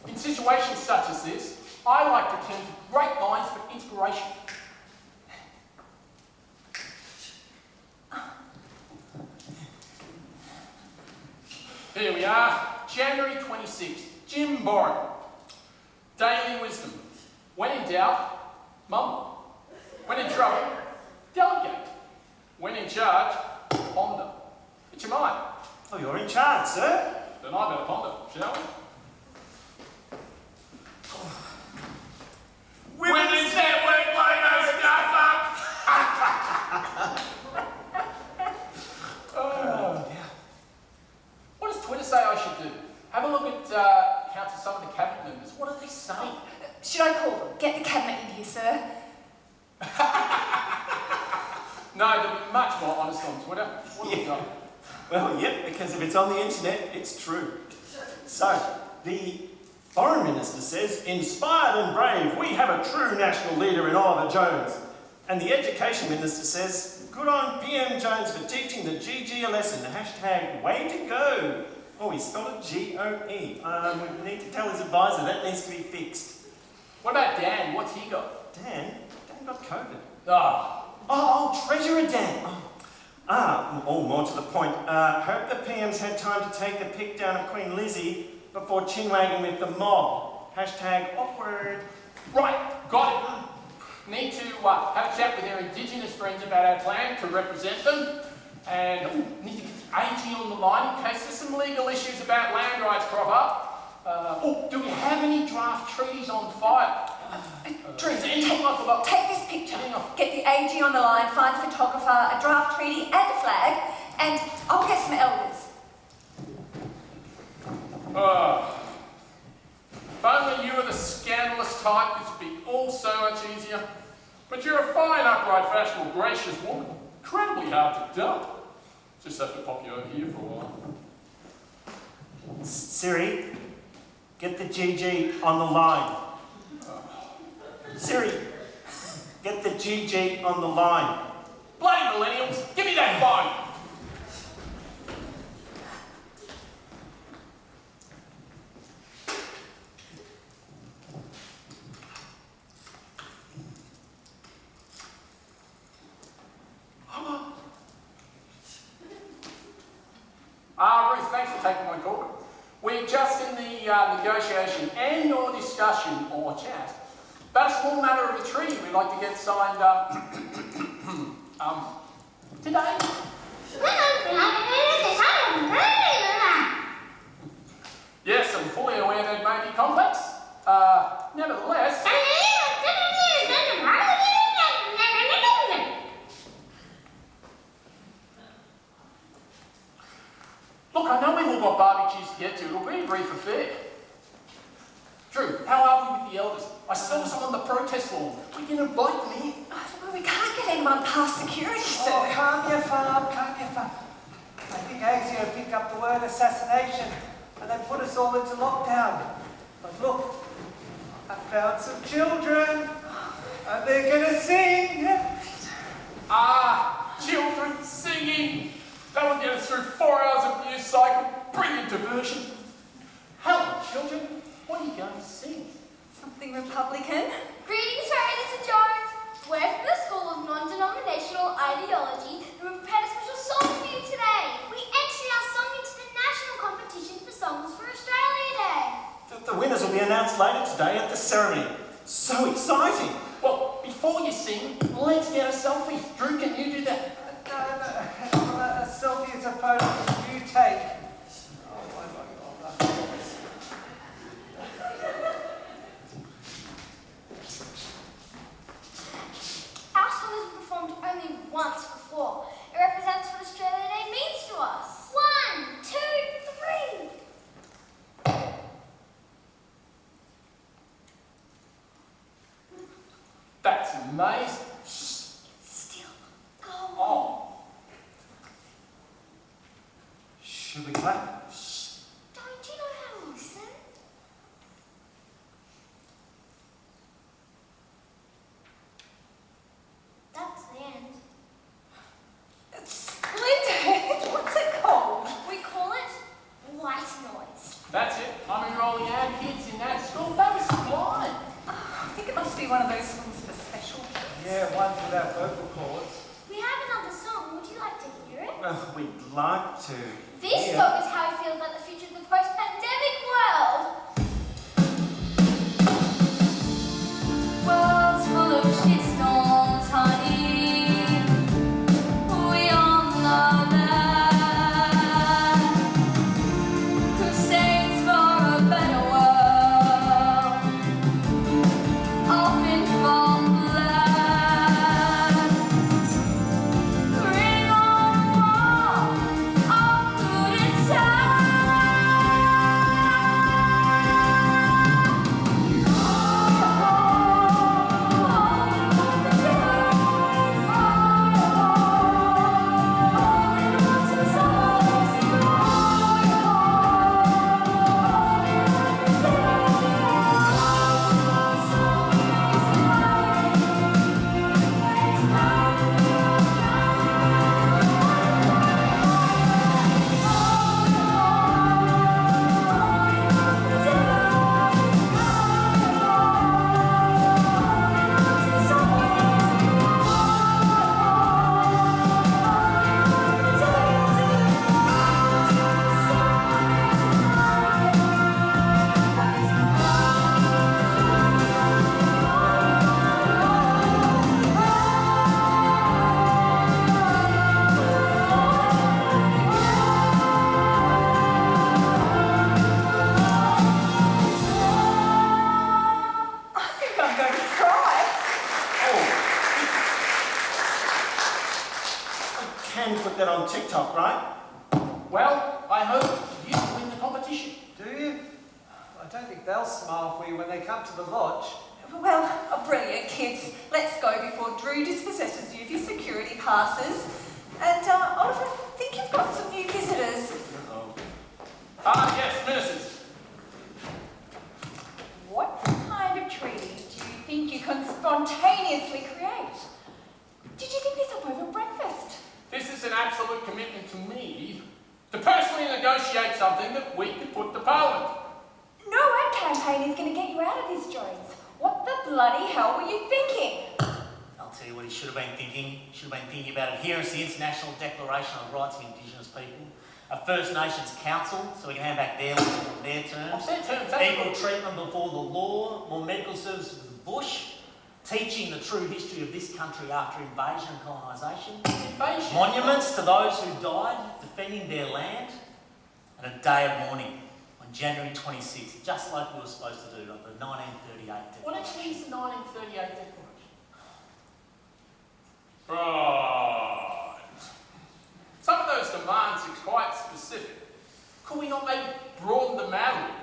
[SPEAKER 6] In situations such as this, I like to turn to great minds for inspiration. Here we are, January 26th, Jim Boren. Daily wisdom. When in doubt, mumble. When in trouble, delegate. When in charge, ponder. It's your mind.
[SPEAKER 5] Oh, you're in charge, sir.
[SPEAKER 6] Then I better ponder, shall we? Women's Network logo stuff up! Oh. What does Twitter say I should do? Have a look at accounts of some of the cabinet members. What are they saying?
[SPEAKER 8] Should I call them? Get the cabinet in here, sir.
[SPEAKER 6] No, they'll be much more honest on Twitter. What have we got?
[SPEAKER 5] Well, yep, because if it's on the internet, it's true. So, the Foreign Minister says, inspired and brave, we have a true national leader in Oliver Jones. And the Education Minister says, good on PM Jones for teaching the GG a lesson. Hashtag way to go. Oh, he spelled it G-O-E. We need to tell his advisor that needs to be fixed.
[SPEAKER 6] What about Dan? What's he got?
[SPEAKER 5] Dan got COVID.
[SPEAKER 6] Oh,
[SPEAKER 5] Treasurer Dan. More to the point. Hope the PM's had time to take the pic down of Queen Lizzie before chinwagging with the mob. Hashtag awkward.
[SPEAKER 6] Right, got it. Need to have a chat with their Indigenous friends about our plan to represent them. And need to get the AG on the line in case there's some legal issues about land rights crop up. Do we have any draft treaties on file?
[SPEAKER 8] Take this picture, get the AG on the line, find a photographer, a draft treaty and a flag, and I'll get some elders.
[SPEAKER 6] If only you were the scandalous type, this would be all so much easier. But you're a fine, upright, fashionable, gracious woman. Incredibly hard to dump. Just have to pop you over here for a while.
[SPEAKER 5] Siri, get the GG on the line. Siri, get the GG on the line.
[SPEAKER 6] Bloody millennials, give me that phone! Ruth, thanks for taking my call. We're just in the negotiation and or discussion or chat about a small matter of a treaty we'd like to get signed up today. Yes, I'm fully aware that it may be complex. Nevertheless... brief affair. Drew, how are we with the elders? I saw some on the protest lawn. We can invite them in.
[SPEAKER 8] Well, we can't get anyone past security, sir.
[SPEAKER 7] Oh, calm your farm, calm your farm. I think ASIO picked up the word assassination and they put us all into lockdown. But look, I found some children and they're gonna sing.
[SPEAKER 6] Ah, children singing. That will get us through 4 hours of news cycle. Brilliant diversion. Hello, children. What are you going to sing?
[SPEAKER 8] Something Republican?
[SPEAKER 9] Greetings, Mr. Jones. We're from the School of Non-Denominational Ideology and we've prepared a special song for you today. We entered our song into the national competition for Songs for Australia Day.
[SPEAKER 5] The winners will be announced later today at the ceremony. So exciting!
[SPEAKER 6] Well, before you sing, let's get a selfie. Drew, can you do that?
[SPEAKER 7] No, a selfie is a photo that you take. Oh my God.
[SPEAKER 9] Our song has been performed only once before. It represents what Australia Day means to us. 1, 2, 3.
[SPEAKER 6] That's amazing.
[SPEAKER 9] Still go.
[SPEAKER 6] Oh,
[SPEAKER 5] Should we clap?
[SPEAKER 9] Don't you know how to listen? That's the end.
[SPEAKER 8] It's splendid. What's it called?
[SPEAKER 9] We call it white noise.
[SPEAKER 6] that's it. I'm enrolling our kids in that school. That was sublime.
[SPEAKER 8] I think it must be one of those songs for special kids.
[SPEAKER 7] Yeah, ones without vocal cords.
[SPEAKER 9] We have another song. Would you like to hear it?
[SPEAKER 5] Well, we'd like to.
[SPEAKER 9] This
[SPEAKER 5] Yeah.
[SPEAKER 9] song is how I feel about the future of the post-pandemic world. World's full of shitstorms, honey. We all know that. Crusades for a better world. Often fall flat. Ring on the wall, all through the time.
[SPEAKER 8] I think I'm going to cry.
[SPEAKER 5] I can put that on TikTok, right?
[SPEAKER 6] Well, I hope you win the competition.
[SPEAKER 7] Do you? I don't think they'll smile for you when they come to the lodge.
[SPEAKER 8] Well, brilliant, kids. Let's go before Drew dispossesses you of your security passes. And, Oliver, I think you've got some new visitors.
[SPEAKER 6] Ah, yes, ministers.
[SPEAKER 12] What kind of treaty do you think you can spontaneously create? Did you think this up over breakfast?
[SPEAKER 6] This is an absolute commitment to me to personally negotiate something that we could put to Parliament.
[SPEAKER 12] No ad campaign is going to get you out of this, Jones. What the bloody hell were you thinking?
[SPEAKER 13] I'll tell you what he should have been thinking. He should have been thinking about adherence to the International Declaration on the Rights of Indigenous People, a First Nations Council, so we can hand back their land on their terms,
[SPEAKER 6] Their terms,
[SPEAKER 13] equal treatment before the law, more medical services for the bush, teaching the true history of this country after invasion and colonisation,
[SPEAKER 6] Invasion.
[SPEAKER 13] monuments to those who died defending their land, and a day of mourning on January 26th, just like we were supposed to do, like the 1938 Declaration.
[SPEAKER 6] What actually is the 1938 Declaration? Right. Some of those demands are quite specific. Could we not maybe broaden the matter.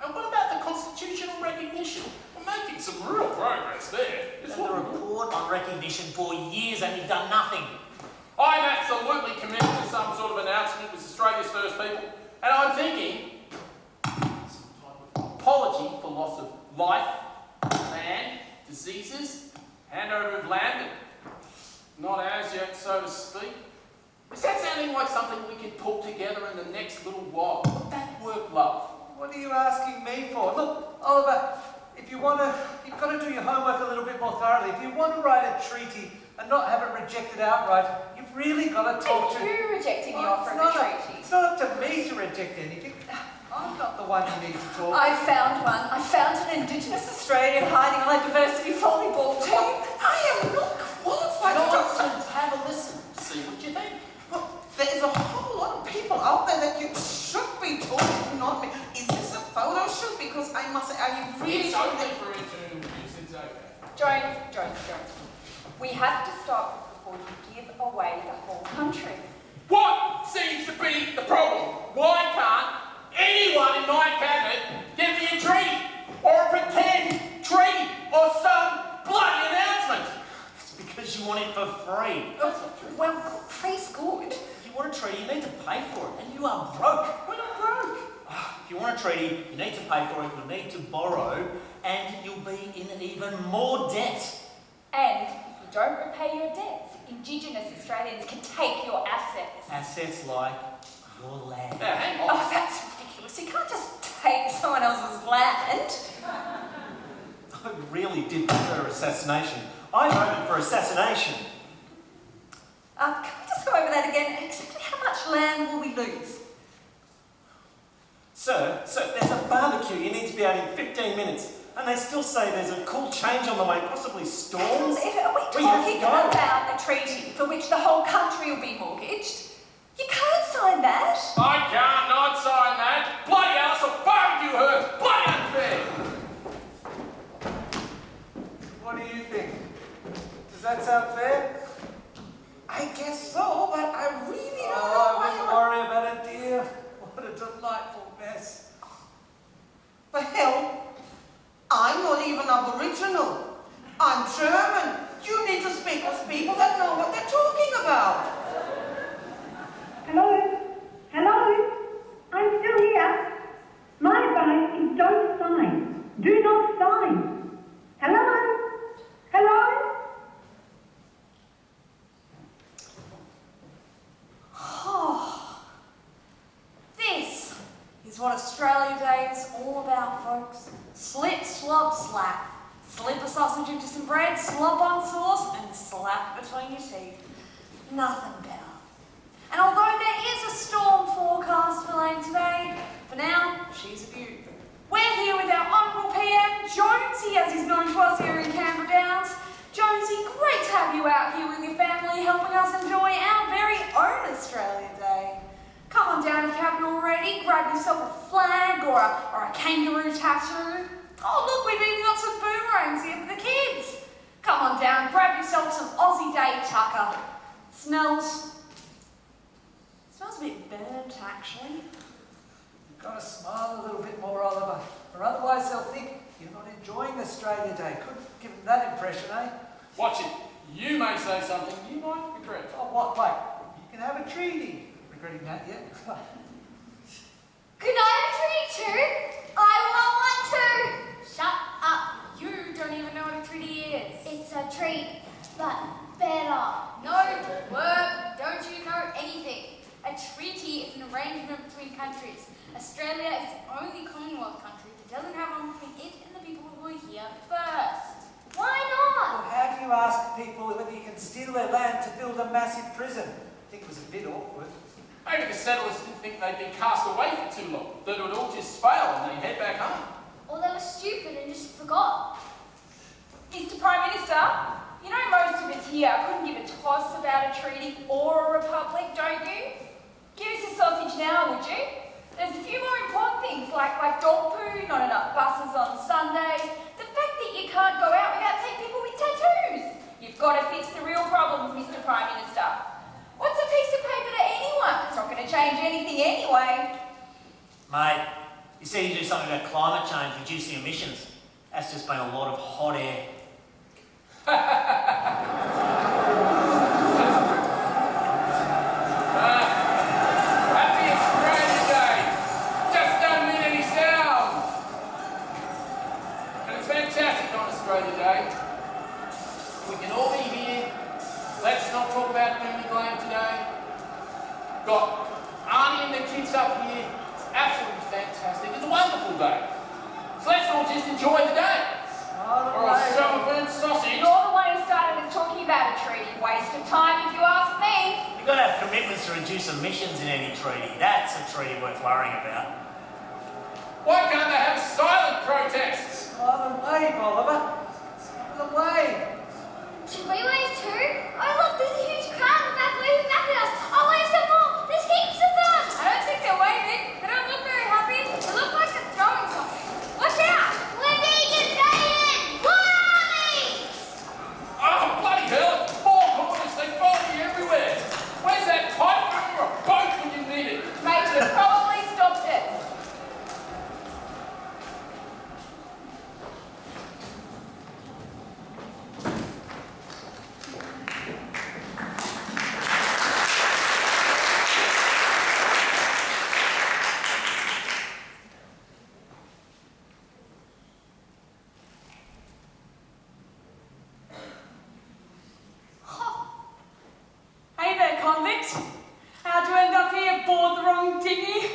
[SPEAKER 6] And what about the constitutional recognition? We're making some real progress there.
[SPEAKER 13] It's the report on recognition for years and you've done nothing.
[SPEAKER 6] I'm absolutely committed to some sort of announcement with Australia's First People, and I'm thinking some type of apology for loss of life, land, diseases, handover of land, not as yet, so to speak. Is that sounding like something we could pull together in the next little while? Would that work, love?
[SPEAKER 7] What are you asking me for? Look, Oliver, if you want to, you've got to do your homework a little bit more thoroughly. If you want to write a treaty and not have it rejected outright, you've really got to talk to...
[SPEAKER 12] Are you rejecting the offer of the treaty?
[SPEAKER 7] It's not up to me to reject anything. I'm not the one you need to talk to.
[SPEAKER 8] I found one. I found an Indigenous Australian hiding on a diversity volleyball team.
[SPEAKER 11] I am not qualified to talk.
[SPEAKER 6] Nonsense, have a listen, see what you think.
[SPEAKER 11] Well, there is a whole lot of people out there that you should be talking to, not me. Is this a photo shoot? Because I must say, are you really...
[SPEAKER 6] It's only for internal use, it's okay.
[SPEAKER 12] Jones. We have to stop before you give away the whole country.
[SPEAKER 6] What seems to be the problem? Why can't anyone in my cabinet give me a treaty? Or a pretend treaty? Or some bloody announcement?
[SPEAKER 13] It's because you want it for free.
[SPEAKER 8] Well, free's good.
[SPEAKER 13] If you want a treaty, you need to pay for it, and you are broke.
[SPEAKER 6] We're not broke.
[SPEAKER 13] If you want a treaty, you need to pay for it, you'll need to borrow, and you'll be in even more debt.
[SPEAKER 12] And if you don't repay your debts, Indigenous Australians can take your assets.
[SPEAKER 13] Assets like your land.
[SPEAKER 6] Now, hang on.
[SPEAKER 8] Oh, that's ridiculous. You can't just take someone else's land.
[SPEAKER 5] I really did prefer assassination. I voted for assassination.
[SPEAKER 8] Can we just go over that again? Exactly how much land will we lose?
[SPEAKER 5] Sir, there's a barbecue. You need to be out in 15 minutes. And they still say there's a cool change on the way, possibly storms.
[SPEAKER 8] Are we talking about a treaty for which the whole country will be mortgaged? You can't sign that.
[SPEAKER 6] I can't not sign that. Bloody hell, so barbecue hurts. Bloody unfair.
[SPEAKER 7] What do you think? Does that sound fair?
[SPEAKER 11] I guess so, but I really don't know
[SPEAKER 7] Oh,
[SPEAKER 11] why
[SPEAKER 7] don't worry about it, dear. What a delightful mess.
[SPEAKER 11] But hell, I'm not even Aboriginal. I'm German. You need to speak with people that know what they're talking about.
[SPEAKER 14] Hello, I'm still here. My advice is don't sign. Do not sign. Hello?
[SPEAKER 1] This is what Australia Day is all about, folks. Slip, slop, slap. Slip a sausage into some bread, slop on sauce, and slap between your teeth. Nothing better. And although there is a storm forecast for Lane today, for now, she's a beaut. We're here with our Honourable PM, Jonesy, as he's known to us here in Canberra Downs. Jonesy, great to have you out here with your family, helping us enjoy our very own Australia Day. Come on down if you haven't already, grab yourself a flag or a kangaroo tattoo. Oh look, we've even got some boomerangs here for the kids. Come on down, grab yourself some Aussie Day tucker. Smells a bit burnt, actually.
[SPEAKER 7] You've got to smile a little bit more, Oliver, or otherwise they'll think you're not enjoying Australia Day. Couldn't give them that impression, eh?
[SPEAKER 6] Watch it. You may say something you might regret.
[SPEAKER 7] Oh, what, like, you can have a treaty. Regretting that yet?
[SPEAKER 9] Could I have a treaty too? I want one too.
[SPEAKER 1] Shut up. You don't even know what a treaty is.
[SPEAKER 9] It's a treat, but better.
[SPEAKER 10] No, word, don't you know anything? A treaty is an arrangement between countries. Australia is the only Commonwealth country that doesn't have one between it and the people who were here first.
[SPEAKER 9] Why not?
[SPEAKER 7] Well, how do you ask people whether you can steal their land to build a massive prison? I think it was a bit awkward.
[SPEAKER 6] Maybe the settlers didn't think they'd been cast away for too long, that it would all just fail and they'd head back home.
[SPEAKER 9] Or they were stupid and just forgot.
[SPEAKER 12] Mr Prime Minister, you know most of us here couldn't give a toss about a treaty or a republic, don't you? Give us a sausage now, would you? There's a few more important things like dog poo, not enough buses on Sundays, the fact that you can't go out without seeing people with tattoos. You've got to fix the real problems, Mr Prime Minister. What's a piece of paper to anyone? It's not going to change anything anyway.
[SPEAKER 13] Mate, You said you do something about climate change, reducing emissions. That's just been a lot of hot air.
[SPEAKER 6] Happy Australia Day! Just don't mean any sound! And it's fantastic on Australia Day. We can all be here. Let's not talk about doom and gloom today. Got Arnie and the kids up here. It's absolutely fantastic. It's a wonderful day. So let's all just enjoy the day. Or I'll shove a burnt sausage.
[SPEAKER 12] You're the one who started us talking about a treaty. Waste of time if you ask me.
[SPEAKER 13] You've got to have commitments to reduce emissions in any treaty. That's a treaty worth worrying about.
[SPEAKER 6] Why can't they have silent protests?
[SPEAKER 7] Silent wave, Oliver. Silent wave.
[SPEAKER 9] Should we wave too? Oh look, there's a huge crowd in the back waving back at us. I'll wave some more. There's heaps of them.
[SPEAKER 12] I don't think they're waving. They don't look very happy. They look like they're throwing something. Watch out!
[SPEAKER 9] We're being invaded. What are these?
[SPEAKER 6] Oh, bloody hell, it's 4 corners. They follow me everywhere. Where's that typewriter or a boat when you need it?
[SPEAKER 12] Mate, you probably stopped it. Hey there, convict. How'd you end up here? Board the wrong dinghy?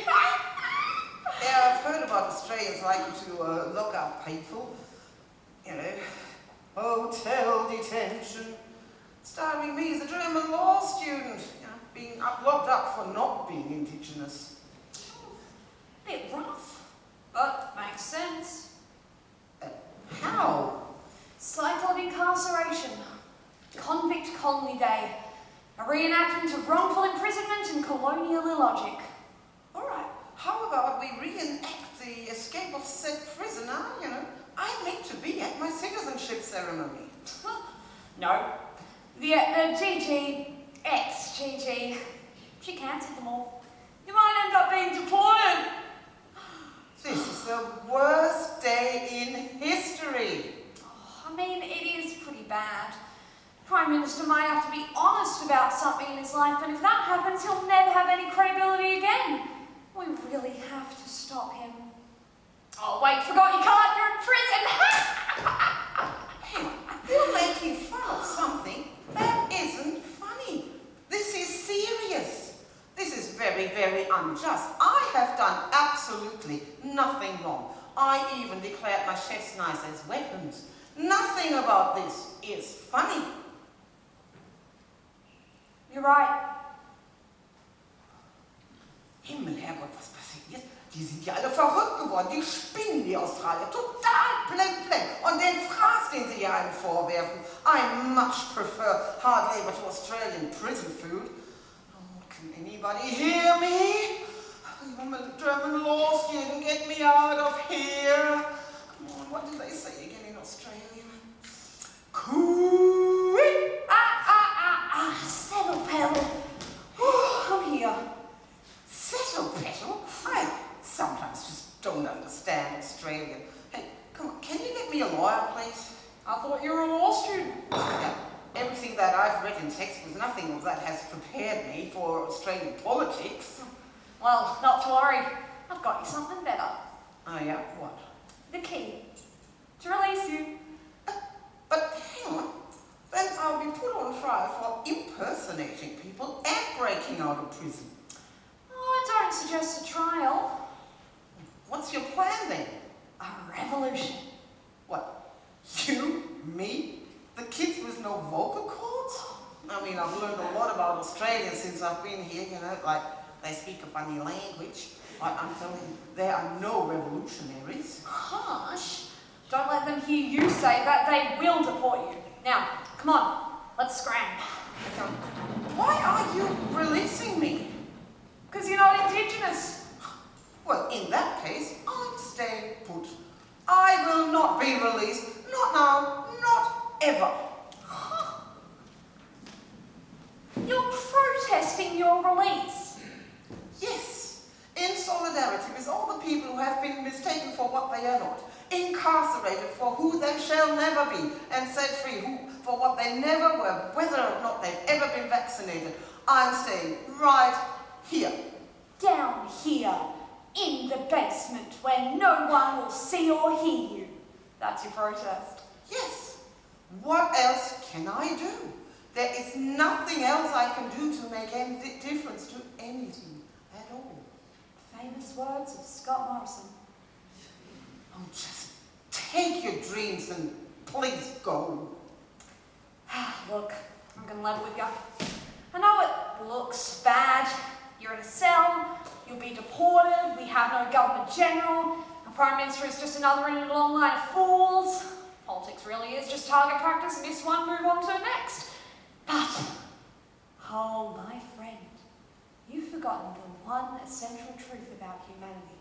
[SPEAKER 11] Yeah, I've heard about Australians liking to lock up people. You know, hotel detention. Starring me as a German law student, you know, being locked up for not being Indigenous.
[SPEAKER 1] Bit rough, but makes sense.
[SPEAKER 11] How?
[SPEAKER 1] Cycle of incarceration. Convict Colony Day. A reenactment of wrongful imprisonment and colonial illogic.
[SPEAKER 11] All right, how about we reenact the escape of said prisoner, you know? I meant to be at my citizenship ceremony.
[SPEAKER 1] No. The GG, ex-GG, she cancelled them all. You might end up being deported.
[SPEAKER 11] This is the worst day in history.
[SPEAKER 1] I mean, it is pretty bad. Prime Minister might have to be honest about something in his life, and if that happens, he'll never have any credibility again. We really have to stop him. Oh, wait, forgot your card, you're in prison!
[SPEAKER 11] You're making fun of something that isn't funny. This is serious. This is very, very unjust. I have done absolutely nothing wrong. I even declared my chef's knives as weapons. Nothing about this is funny.
[SPEAKER 1] You're right.
[SPEAKER 11] Himmel, Herrgott, was passiert jetzt? Die sind ja alle verrückt geworden. Die spinnen, die Australier. Total blend. Und den Fraß, den sie hier einem vorwerfen. I much prefer hard labor to Australian prison food. Oh, can anybody hear me? I'm a German law student. Get me out of here. Come on, what do they say again in Australia? Cooey!
[SPEAKER 1] Settle, pedal. I'm here.
[SPEAKER 11] Settle, pedal? I sometimes just don't understand Australian. Hey, come on, can you get me a lawyer, please?
[SPEAKER 1] I thought you were a law student.
[SPEAKER 11] Yeah, everything that I've read in textbooks, nothing of that has prepared me for Australian politics.
[SPEAKER 1] Well, not to worry. I've got you something better.
[SPEAKER 11] Oh yeah, what?
[SPEAKER 1] The key to release you.
[SPEAKER 11] But hang on, then I'll be put on trial for impersonating people and breaking out of prison.
[SPEAKER 1] Oh, I don't suggest a trial.
[SPEAKER 11] What's your plan then?
[SPEAKER 1] A revolution.
[SPEAKER 11] What? You? Me? The kids with no vocal cords? I mean, I've learned a lot about Australia since I've been here, you know, like they speak a funny language. I'm telling you, there are no revolutionaries.
[SPEAKER 1] Hush. Don't let them hear you say that. They will deport you. Now, come on. Let's scram.
[SPEAKER 11] Why are you releasing me?
[SPEAKER 1] Because you're not Indigenous.
[SPEAKER 11] Well, in that case, I'll stay put. I will not be released. Not now. Not ever.
[SPEAKER 1] You're protesting your release.
[SPEAKER 11] Yes, in solidarity with all the people who have have been mistaken for what they are not, incarcerated for who they shall never be, and set free for what they never were, whether or not they've ever been vaccinated. I'm staying right here.
[SPEAKER 4] Down here, in the basement, where no one will see or hear you. That's your protest.
[SPEAKER 11] Yes. What else can I do? There is nothing else I can do to make any difference to anything at all.
[SPEAKER 4] Famous words of Scott Morrison.
[SPEAKER 11] Oh, just take your dreams and please go.
[SPEAKER 4] Look, I'm gonna level with you. I know it looks bad. You're in a cell, you'll be deported, we have no government general, our Prime Minister is just another in a long line of fools. Politics really is just target practice, miss one, move on to the next. But, oh my friend, you've forgotten the one essential truth about humanity.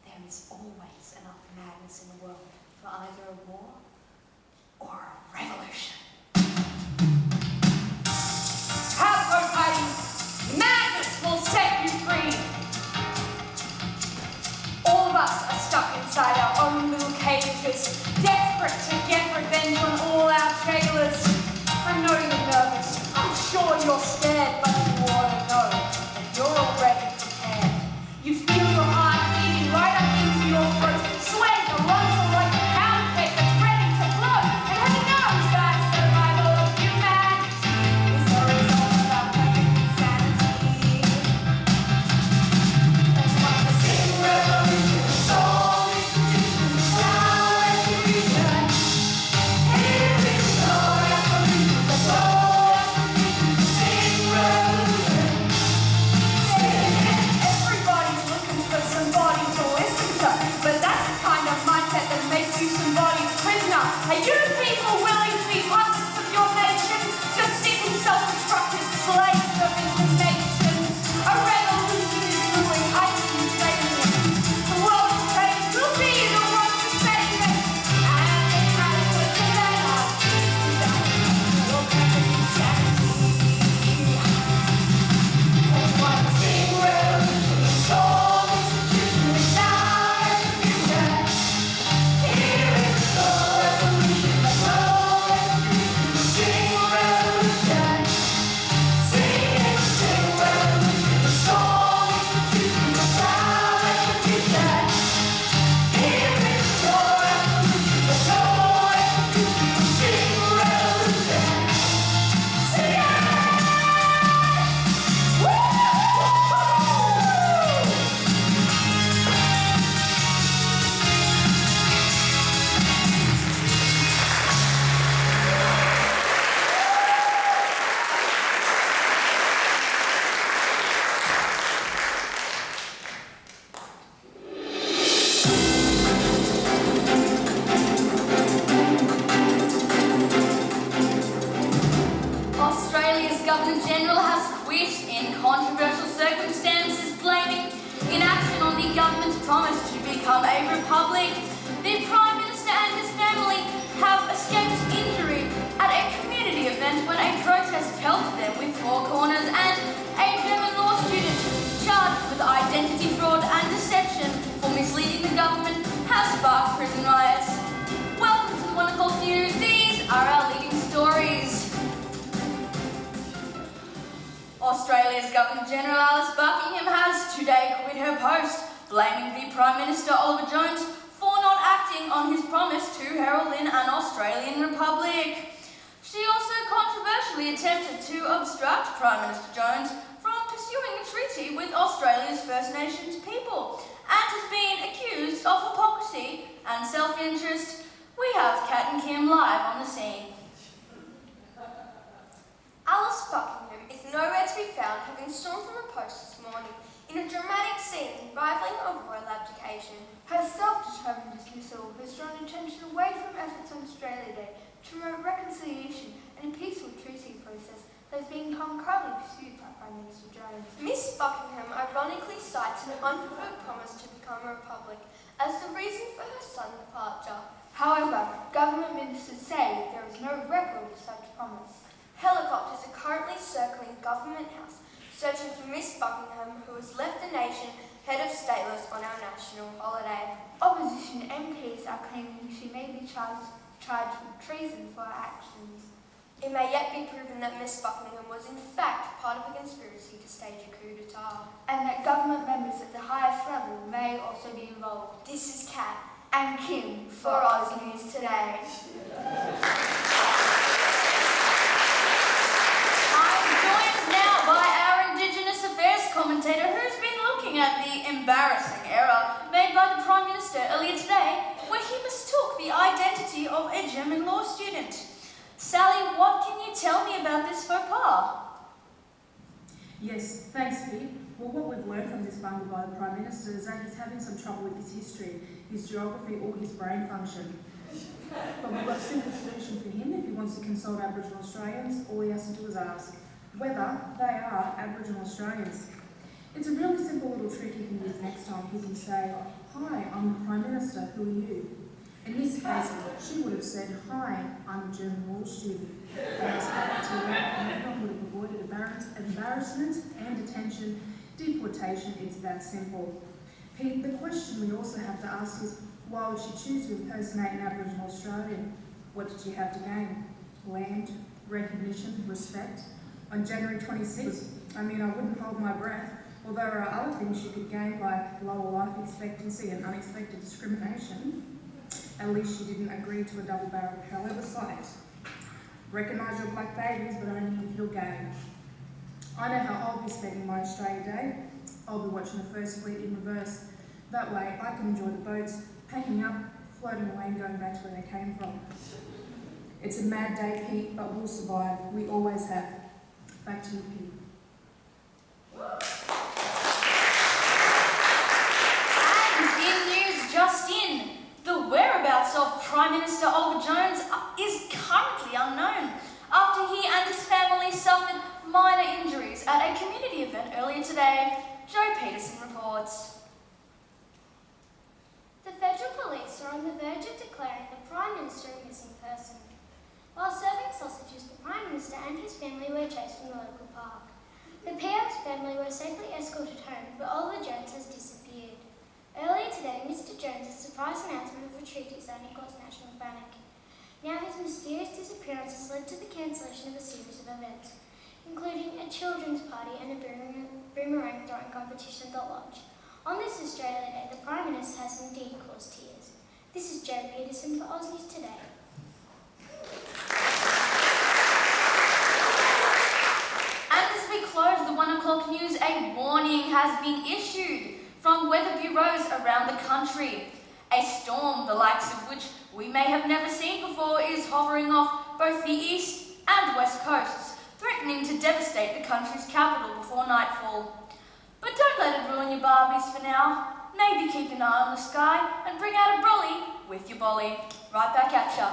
[SPEAKER 4] There is always enough madness in the world for either a war or a revolution. Have hope, Heidi. Madness will set you free. All of us are stuck inside our own little cages, desperate to get revenge on all our jailers. I know you're nervous. I'm sure you're scared, but you ought to know that you're already prepared. You feel your heart beating right up into your throat, sweating the lungs are like a pound cake that's ready to blow. And who knows that survival of humanity is the result of our perfect insanity. That's why the sing revolution, the soul institution, the sound retribution. Here is the revolution, the soul institution, the sing revolution. Everybody's looking for somebody to listen to, but that's the kind of mindset that makes you somebody's prisoner. Are you people willing to be puppets of your nation, just sitting self-destructive slaves of information? A revolution is brewing, I can say this. The world is changed, we'll be the ones to save it. And the cataclysm that has will perfect insanity. That's why the sing revolution, the soul institution, the sound retribution. Here is the revolution, the soul institution, the sing revolution. Sing revolution, the soul institution, the sound retribution. Here is the revolution, the soul institution, the sing revolution. Sing it! Woo!
[SPEAKER 1] Australia's Governor-General has quit in controversial circumstances, blaming inaction on the government's promise to become a republic. The Prime Minister and his family have escaped injury at a community event when a protest pelted them with four corners, and a German law student charged with identity fraud and deception for misleading the government has sparked prison riots. Welcome to the Wonderful News. These are our leading stories. Australia's Governor-General Alice Buckingham has today quit her post, blaming the Prime Minister Oliver Jones for not acting on his promise to herald in an Australian republic. She also controversially attempted to obstruct Prime Minister Jones from pursuing a treaty with Australia's First Nations people, and has been accused of hypocrisy and self-interest. We have Kat and Kim live on the scene.
[SPEAKER 10] Alice Buckingham is nowhere to be found, having stormed from her post this morning in a dramatic scene rivaling a royal abdication.
[SPEAKER 15] Her self-determined dismissal has drawn attention away from efforts on Australia Day to promote reconciliation and a peaceful treaty process that is being concurrently pursued by Prime Minister Jones.
[SPEAKER 10] Miss Buckingham ironically cites an unfulfilled promise to become a republic as the reason for her son's departure.
[SPEAKER 15] However, government ministers say there is no record of such promise.
[SPEAKER 10] Helicopters are currently circling Government House, searching for Miss Buckingham, who has left the nation
[SPEAKER 9] head of stateless on our national holiday.
[SPEAKER 15] Opposition MPs are claiming she may be charged with treason for her actions.
[SPEAKER 9] It may yet be proven that Miss Buckingham was in fact part of a conspiracy to stage a coup d'etat.
[SPEAKER 15] And that government members at the highest level may also be involved.
[SPEAKER 9] This is Kat
[SPEAKER 15] And Kim
[SPEAKER 9] for Oz News Today. I'm joined now by our Indigenous Affairs commentator who's been looking at the embarrassing error made by the Prime Minister earlier today where he mistook the identity of a German law student. Sally, what can you tell me about this faux pas?
[SPEAKER 16] Yes, thanks, Vic. Well, what we've learned from this bungle by the Prime Minister is that he's having some trouble with his history, his geography, or his brain function. But we've got a simple solution for him if he wants to consult Aboriginal Australians. All he has to do is ask whether they are Aboriginal Australians. It's a really simple little trick he can use next time. He can say, "Hi, I'm the Prime Minister, who are you?" In this case, she would have said, "Hi, I'm a German law student." And I spoke to her, and everyone would have avoided embarrassment and detention, deportation. It's that simple. Pete, the question we also have to ask is, why would she choose to impersonate an Aboriginal Australian? What did she have to gain? Land, recognition, respect? On January 26th, I wouldn't hold my breath. Well, there are other things she could gain, like lower life expectancy and unexpected discrimination. At least she didn't agree to a double-barreled caliber sight. Recognise your black babies, but only if you're gay. I know how I'll be spending my Australia Day. I'll be watching the First Fleet in reverse. That way I can enjoy the boats, packing up, floating away and going back to where they came from. It's a mad day, Pete, but we'll survive. We always have. Back to you, Pete.
[SPEAKER 1] And in news just in, the whereabouts of Prime Minister Oliver Jones is currently unknown after he and his family suffered minor injuries at a community event earlier today. Joe Peterson reports.
[SPEAKER 9] The federal police are on the verge of declaring the Prime Minister a missing person. While serving sausages, the Prime Minister and his family were chased from the local park. The PM's family were safely escorted home, but Oliver Jones has disappeared. Earlier today, Mr. Jones' surprise announcement of a treaty signing caused national panic. Now his mysterious disappearance has led to the cancellation of a series of events, including a children's party and a boomerang throwing competition at the lodge. On this Australia Day, the Prime Minister has indeed caused tears. This is Jo Peterson for Oz News Today.
[SPEAKER 1] And as we close the 1 o'clock news, a warning has been issued from weather bureaus around the country. A storm, the likes of which we may have never seen before, is hovering off both the east and west coasts, threatening to devastate the country's capital before nightfall. But don't let it ruin your Barbies for now. Maybe keep an eye on the sky and bring out a brolly with your bolly. Right back at ya.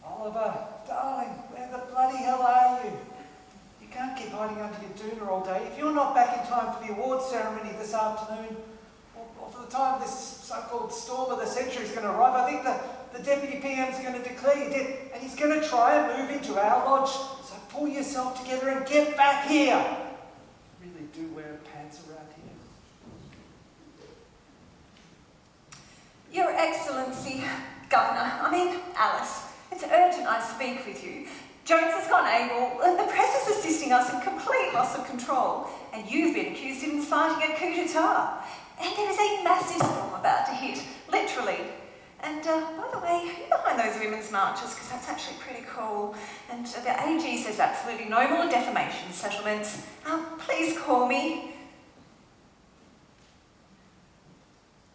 [SPEAKER 7] Oliver, darling, where the bloody hell are you? You can't keep hiding under your doona all day. If you're not back in time for the awards ceremony this afternoon, or for the time this so-called storm of the century is going to arrive, I think the Deputy PMs are going to declare you dead, and he's going to try and move into our lodge. So pull yourself together and get back here. Really do wear pants around here.
[SPEAKER 8] Your Excellency, Governor, Alice, it's urgent I speak with you. Jones has gone AWOL, the press is assisting us in complete loss of control, and you've been accused of inciting a coup d'etat. And there is a massive storm about to hit, literally. And by the way, who's behind those women's marches? Because that's actually pretty cool. And the AG says absolutely no more defamation settlements. Please call me.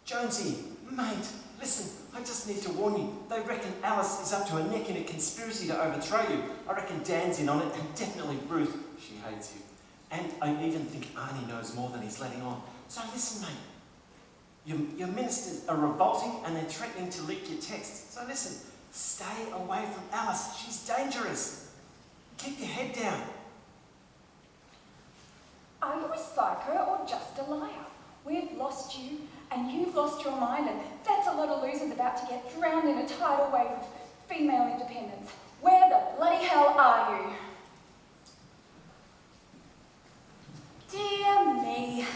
[SPEAKER 5] Jonesy, mate, listen, I just need to warn you. They reckon Alice is up to her neck in a conspiracy to overthrow you. I reckon Dan's in on it, and definitely Ruth. She hates you. And I even think Arnie knows more than he's letting on. So listen, mate. Your ministers are revolting and they're threatening to leak your texts. So listen, stay away from Alice. She's dangerous. Keep your head down.
[SPEAKER 8] Are you
[SPEAKER 12] psycho or just a liar. We've lost you, and you've lost your mind, and that's a lot of losers about to get drowned in a tidal wave of female independence. Where the bloody hell are you? Dear me.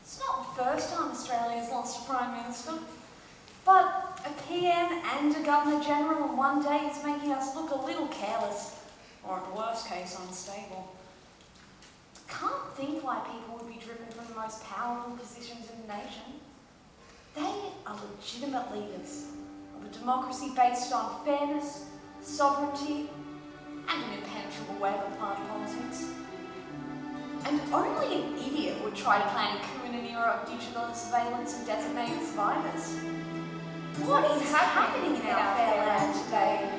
[SPEAKER 12] It's not the first time Australia's lost a Prime Minister, but a PM and a Governor-General in one day is making us look a little careless, or in the worst case, unstable. Can't think why people would be driven from the most powerful positions in the nation. They are legitimate leaders of a democracy based on fairness, sovereignty, and an impenetrable web of party politics. And only an idiot would try to plan a coup in an era of digital surveillance and designated survivors. What is happening in our fair land today?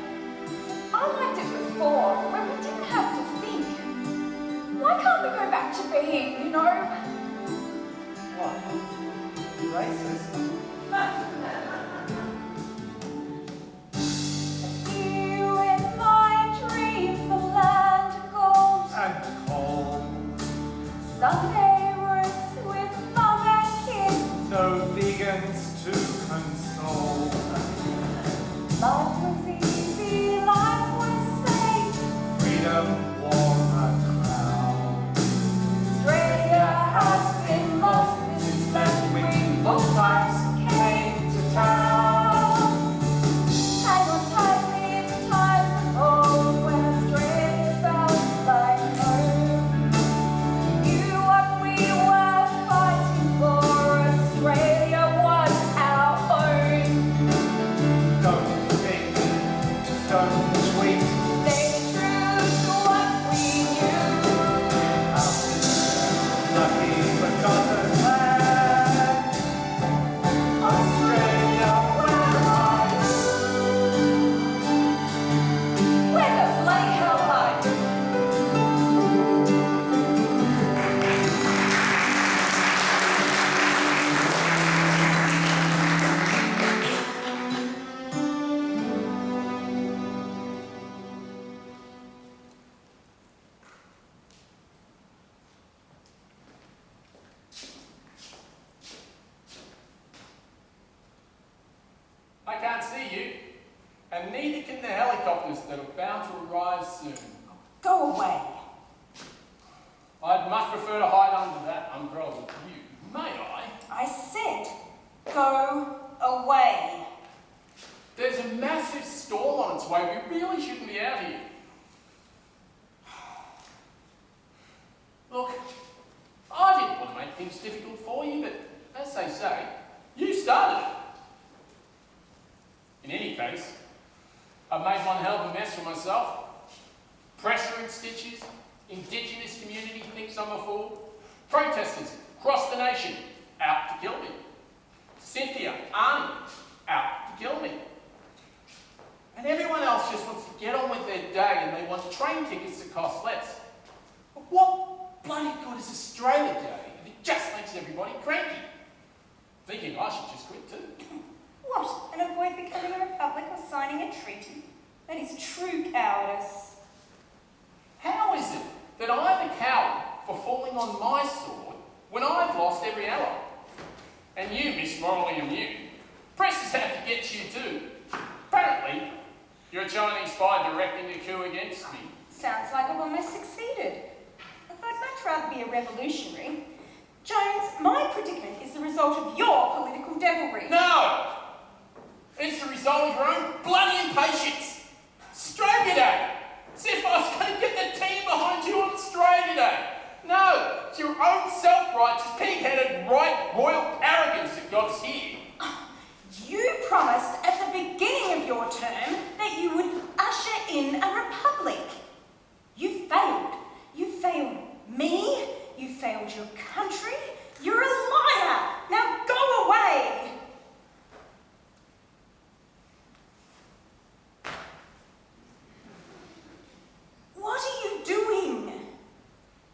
[SPEAKER 12] I liked it before, when we didn't have to think. Why can't we go back to being, you know?
[SPEAKER 7] What? Racist?
[SPEAKER 12] You in my dreams, the land of gold.
[SPEAKER 7] And cold.
[SPEAKER 12] Sunday roast with mum and kids.
[SPEAKER 7] No vegans to console.
[SPEAKER 12] Life was easy, life was safe.
[SPEAKER 7] Freedom wore a crown.
[SPEAKER 12] Australia has been lost since left wing both types came to town. Hang on tightly in times of old when Australia felt like home. You what we were fighting for, Australia was our own.
[SPEAKER 7] Don't think, don't tweet.
[SPEAKER 12] Stay true to what we knew.
[SPEAKER 7] Lucky forgotten land. Australia, where are you?
[SPEAKER 12] Where the bloody hell are you?
[SPEAKER 6] I can't see you, and neither can the helicopters that are bound to arrive soon.
[SPEAKER 4] Go away.
[SPEAKER 6] I'd much prefer to hide under that umbrella with you, may I?
[SPEAKER 4] I said, go away.
[SPEAKER 6] There's a massive storm on its way. We really shouldn't be out here. Look, I didn't want to make things difficult for you, but as they say, you started it. In any case, I've made one hell of a mess for myself. Pressure in stitches, Indigenous community thinks I'm a fool. Protesters across the nation out to kill me. Cynthia, Arnie, out to kill me. And everyone else just wants to get on with their day and they want train tickets that cost less. But what bloody good is Australia Day if it just makes everybody cranky? Thinking I should just quit too.
[SPEAKER 4] What? And avoid becoming a republic or signing a treaty? That is true cowardice.
[SPEAKER 6] How is it that I'm a coward for falling on my sword when I've lost every ally? And you, Miss Morally Immune, press is out to get you too. Apparently, you're a Chinese spy directing a coup against me.
[SPEAKER 4] Sounds like I've almost succeeded. I'd much rather be a revolutionary. Jones, my predicament is the result of your political devilry.
[SPEAKER 6] No! It's the result of your own bloody impatience. Australia Day! As if I was going to get the team behind you on Australia Day. No, it's your own self-righteous, pig-headed, royal arrogance that got us here.
[SPEAKER 4] You promised at the beginning of your term that you would usher in a republic. You failed. You failed me. You failed your country. You're a liar. Now go away. What are you doing?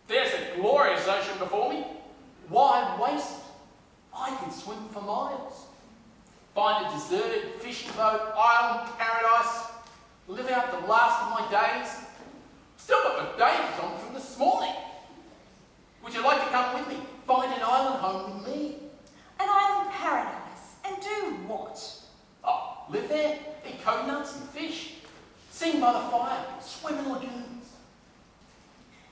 [SPEAKER 6] There's a glorious ocean before me. Why waste it? I can swim for miles. Find a deserted fishing boat, island paradise, live out the last of my days. Still got my days on from this morning. Would you like to come with me? Find an island home with me.
[SPEAKER 4] An island paradise. And do what?
[SPEAKER 6] Oh, live there, eat coconuts and fish, sing by the fire, swim in lagoons.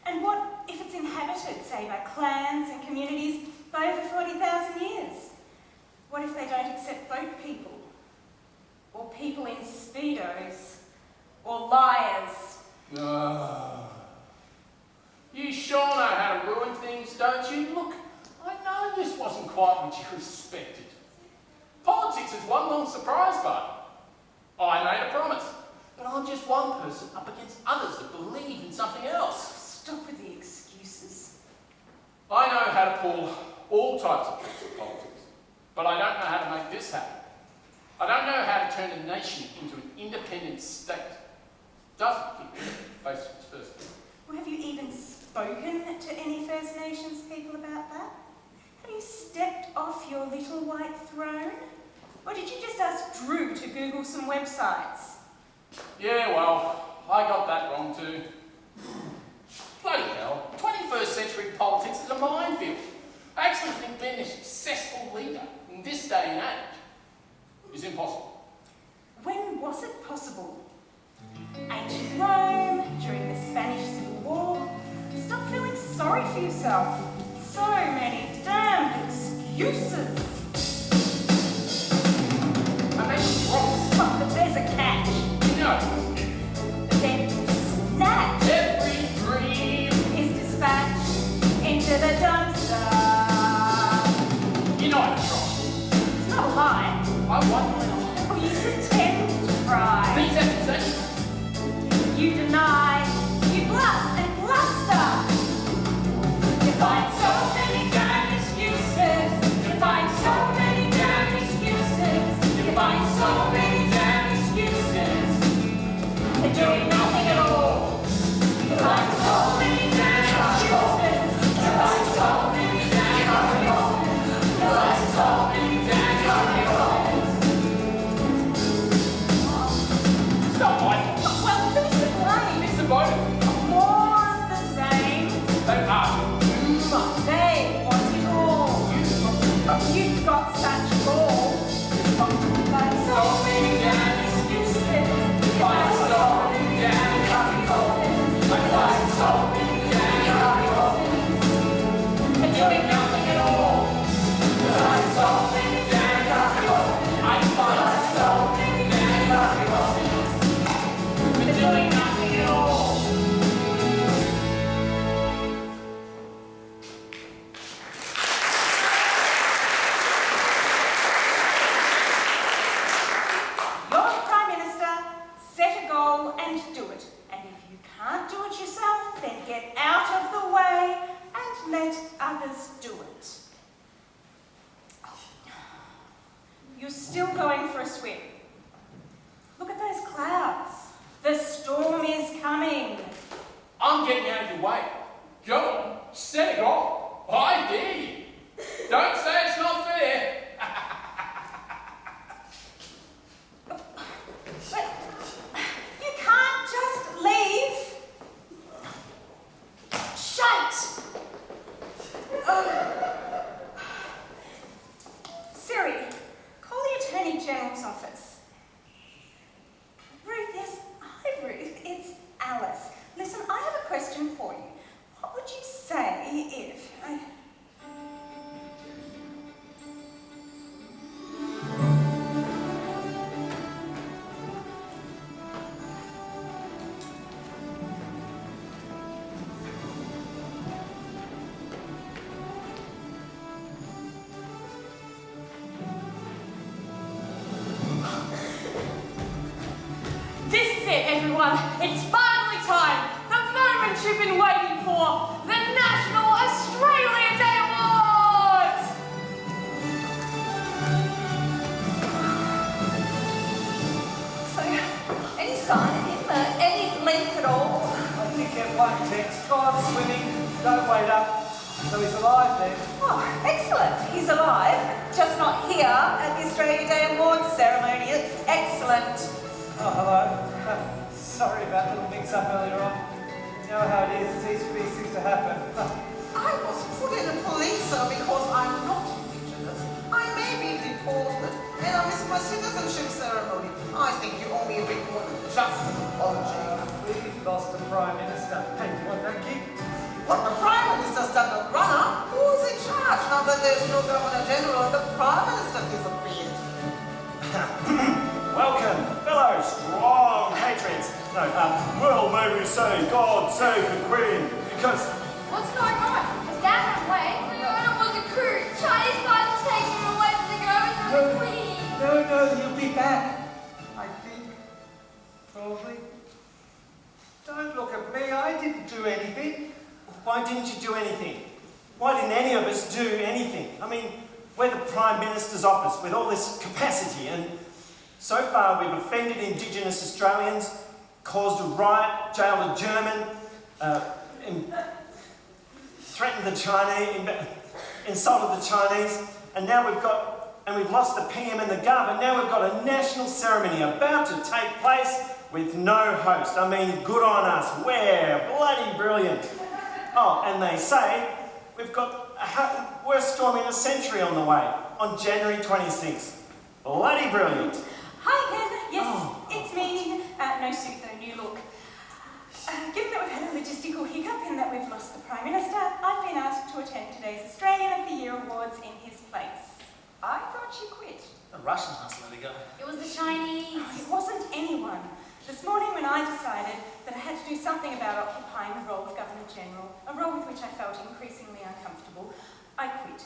[SPEAKER 4] And what if it's inhabited, say, by clans and communities by over 40,000 years? What if they don't accept boat people? Or people in Speedos? Or liars?
[SPEAKER 6] You sure know how to ruin things, don't you? Look, I know this wasn't quite what you expected. Politics is one long surprise party. I made a promise, but I'm just one person up against others that believe in something else.
[SPEAKER 4] Stop with the excuses.
[SPEAKER 6] I know how to pull all types of tricks in politics, but I don't know how to make this happen. I don't know how to turn a nation into an independent state. Doesn't keep face its first.
[SPEAKER 4] Well, have you even spoken to any First Nations people about that? Have you stepped off your little white throne? Or did you just ask Drew to Google some websites?
[SPEAKER 6] Yeah, well, I got that wrong too. Bloody hell, 21st century politics is a minefield. I actually think being a successful leader in this day and age is impossible.
[SPEAKER 4] When was it possible? Ancient Rome, during the Spanish Civil War. Stop feeling sorry for yourself. So many damned excuses.
[SPEAKER 6] I made it wrong.
[SPEAKER 4] Oh, but there's a catch.
[SPEAKER 6] No.
[SPEAKER 4] Then snatch.
[SPEAKER 6] Every dream
[SPEAKER 4] is dispatched into the dumpster.
[SPEAKER 6] You know I'm wrong.
[SPEAKER 4] It's not a lie.
[SPEAKER 6] I won my life.
[SPEAKER 4] Oh, you pretend to cry.
[SPEAKER 6] These accusations.
[SPEAKER 4] You deny. You bluff and bluster. You find so many damn excuses. You find so many damn excuses. You find so many damn excuses. They're doing nothing at all. You find so many damn excuses. You find so many damn excuses. You find so many damn excuses.
[SPEAKER 6] Stop lying.
[SPEAKER 4] Well, who's to blame?
[SPEAKER 6] It's the vote.
[SPEAKER 4] More of the same.
[SPEAKER 6] They are.
[SPEAKER 4] They want it all. You've got such gall. But so many damn excuses. But so many damn excuses. But so many damn excuses. And doing nothing at all. But so many damn excuses. I find so many damn excuses. And doing nothing at all. Lord Prime Minister, set a goal and do it. And if you can't do it yourself, then get out of the way and let others do it. You're still going for a swim. Look at those clouds. The storm is coming.
[SPEAKER 6] I'm getting out of your way. Go on, set a goal. I dare you. Don't say it's not fair.
[SPEAKER 4] But you can't just leave. Shite! Siri, call the Attorney General's office. Ruth, yes. Hi, Ruth. It's Alice. Listen, I have a question for you. What would you say if I... This is it, everyone. It's finally time. The moment you've been waiting for. The National Australia Day Awards!
[SPEAKER 8] So, any sign of him? Any links at all?
[SPEAKER 7] I did get one text. Gone swimming. Don't wait up. So he's alive then.
[SPEAKER 8] Oh, excellent. He's alive. Just not here at the Australia Day Awards ceremony. It's excellent.
[SPEAKER 7] Oh, hello. Sorry about the little mix-up earlier on. You know how it is. It's easy for these things to happen.
[SPEAKER 11] I was put in a police cell because I'm not indigenous. I may be deported, and I missed my citizenship ceremony. I think you owe me a bit more than just an apology.
[SPEAKER 7] We've lost the Prime Minister. Hey, you want that gig?
[SPEAKER 11] What, the Prime Minister's done a runner? Who's in charge now that there's no Governor General and the Prime Minister disappeared?
[SPEAKER 5] Welcome, fellow strong patriots. No, well, may we say, God save the Queen, because...
[SPEAKER 9] What's going on? Has Dad run away? No, it was a coup. Chinese spies are taking him away from the government and the Queen.
[SPEAKER 7] No, you'll be back. I think. Probably. Don't look at me. I didn't do anything.
[SPEAKER 5] Why didn't you do anything? Why didn't any of us do anything? I mean, we're the Prime Minister's office with all this capacity, and so far we've offended Indigenous Australians, caused a riot, jailed a German, threatened the Chinese, insulted the Chinese, and now we've lost the PM and the Gov, and now we've got a national ceremony about to take place with no host. I mean, good on us. We're bloody brilliant. Oh, and they say we've got a worst storm in a century on the way, on January 26th. Bloody brilliant.
[SPEAKER 4] Hi again. Yes, it's me. No suit though, new look. Given that we've had a logistical hiccup in that we've lost the Prime Minister, I've been asked to attend today's Australian of the Year Awards in his place. I thought you quit.
[SPEAKER 13] The Russians must let it go.
[SPEAKER 9] It was the Chinese.
[SPEAKER 4] It wasn't anyone. This morning when I decided that I had to do something about occupying the role of Governor General, a role with which I felt increasingly uncomfortable, I quit.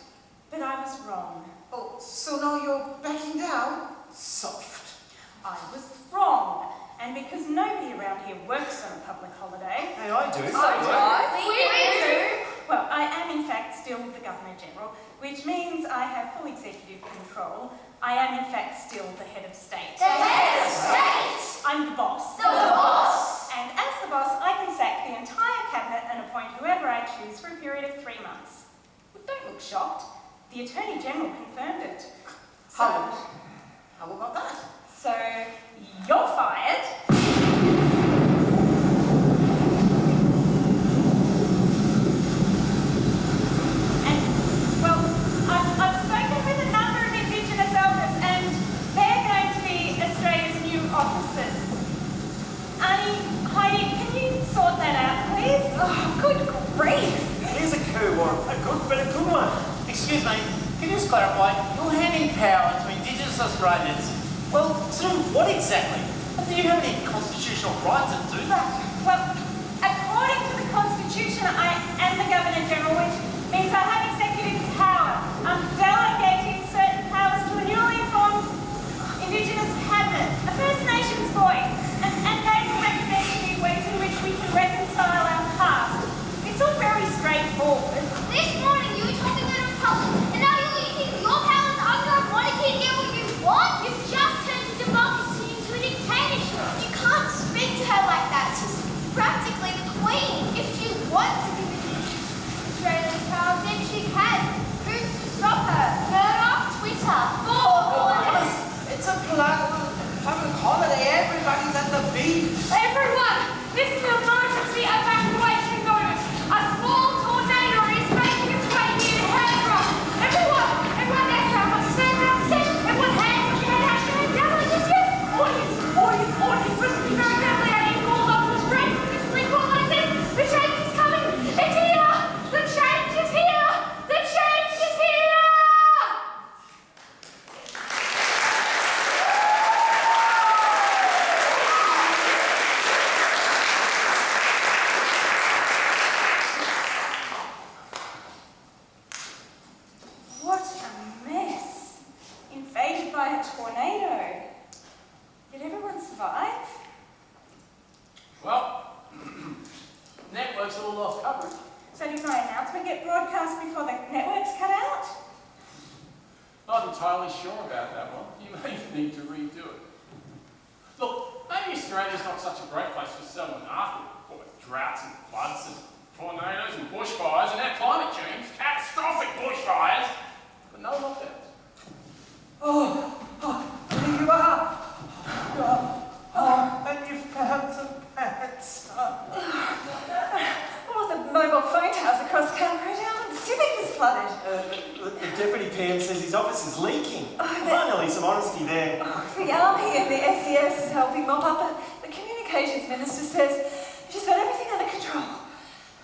[SPEAKER 4] But I was wrong.
[SPEAKER 11] Oh, so now you're backing down? Soft.
[SPEAKER 4] I was wrong. And because nobody around here works on a public holiday...
[SPEAKER 5] Hey, I do.
[SPEAKER 4] So do I.
[SPEAKER 9] We do.
[SPEAKER 4] Well, I am in fact still the Governor General, which means I have full executive control. I am in fact still the head of state.
[SPEAKER 9] The head of state!
[SPEAKER 4] I'm the boss.
[SPEAKER 9] The boss!
[SPEAKER 4] And as the boss, I can sack the entire cabinet and appoint whoever I choose for a period of 3 months. But don't look shocked. The Attorney General confirmed it.
[SPEAKER 11] How about that?
[SPEAKER 4] So, you're fired. And, well, I've spoken with a number of Indigenous elders and they're going to be Australia's new officers. Annie, Heidi, can you sort that out, please?
[SPEAKER 8] Oh, good grief.
[SPEAKER 5] It is a coup, or a good one.
[SPEAKER 13] Excuse me, can you just clarify? You're handing power to Indigenous Australians. Well, to do what exactly? Do you have any constitutional right to do that?
[SPEAKER 4] Well, according to the Constitution, I am the Governor General, which means I have executive power. I'm delegating certain powers to a newly formed Indigenous cabinet, a First Nations voice, and they will recommend to me ways in which we can reconcile our past. It's all very straightforward.
[SPEAKER 9] This morning you were talking about a republic, and now you're using your powers to undermine monarchy and get what you want? You've just turned democracy into a dictatorship. You can't speak to her like that. She's practically the queen. If she wants to give Australian power, then she can. Who's to stop her? Murder? Twitter?
[SPEAKER 11] It's a public holiday. Everybody's at the beach.
[SPEAKER 9] Everyone, this is an emergency evacuation notice. A small tornado is making its way near the Canberra. Everyone there, must stand down, sit. Everyone hands on your head, action, and down like this. Audience, listen to me very carefully. I need to call up the strength. It's recall like this. The change is coming. It's here. The change is here. The change is here.
[SPEAKER 4] What a mess. Invaded by a tornado. Did everyone survive?
[SPEAKER 6] Well, networks all lost coverage.
[SPEAKER 4] So did my announcement get broadcast before the networks cut out?
[SPEAKER 6] Not entirely sure about that one. You may need to redo it. Look, maybe Australia's not such a great place for someone after droughts and floods and tornadoes and bushfires and now climate change, catastrophic bushfires, but no lockdowns.
[SPEAKER 7] Here you are. And you found some pants.
[SPEAKER 4] All of the mobile phone towers across Canberra
[SPEAKER 5] finally, some honesty there.
[SPEAKER 8] Oh, the army and the SES is helping mop up, but the communications minister says she's got everything under control.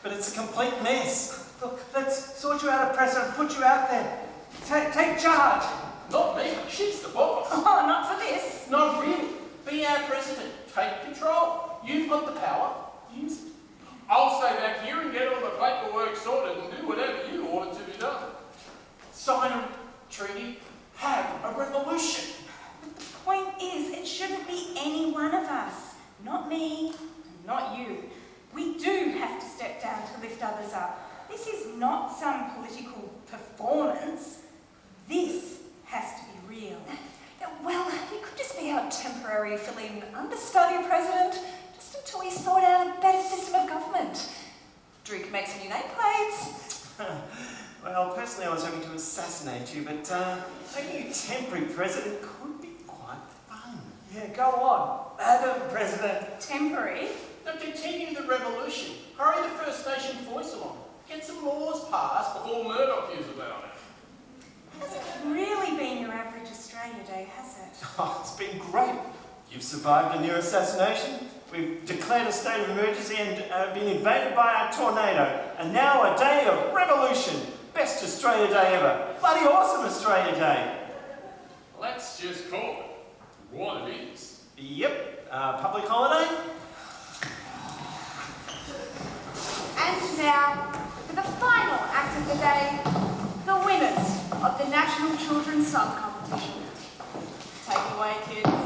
[SPEAKER 5] But it's a complete mess.
[SPEAKER 7] Look, let's sort you out a presser and put you out there. Take charge.
[SPEAKER 6] Not me, she's the boss.
[SPEAKER 8] Oh, not for this.
[SPEAKER 6] No, really. Be our president. Take control. You've got the power. Use it. I'll stay back here and get all the paperwork sorted and do whatever you order to be done. Sign a treaty. Have a revolution.
[SPEAKER 4] But the point is, it shouldn't be any one of us. Not me, not you. We do have to step down to lift others up. This is not some political performance. This has to be real.
[SPEAKER 8] Well, you could just be our temporary fill-in understudy president, just until we sort out a better system of government. Drew can make some new nameplates.
[SPEAKER 5] Well, personally, I was hoping to assassinate you, but making you temporary president could be quite fun.
[SPEAKER 7] Yeah, go on. Madam President.
[SPEAKER 4] Temporary?
[SPEAKER 6] Now continue the revolution. Hurry the First Nation voice along. Get some laws passed before Murdoch hears about it.
[SPEAKER 4] Hasn't really been your average Australia Day, has it?
[SPEAKER 5] Oh, it's been great. You've survived a near assassination. We've declared a state of emergency and been invaded by a tornado. And now a day of revolution. Best Australia Day ever. Bloody awesome Australia Day.
[SPEAKER 6] Let's just call it what it is.
[SPEAKER 5] Yep. Public holiday.
[SPEAKER 1] And now, for the final act of the day, the winners of the National Children's Song Competition. Take it away, kids.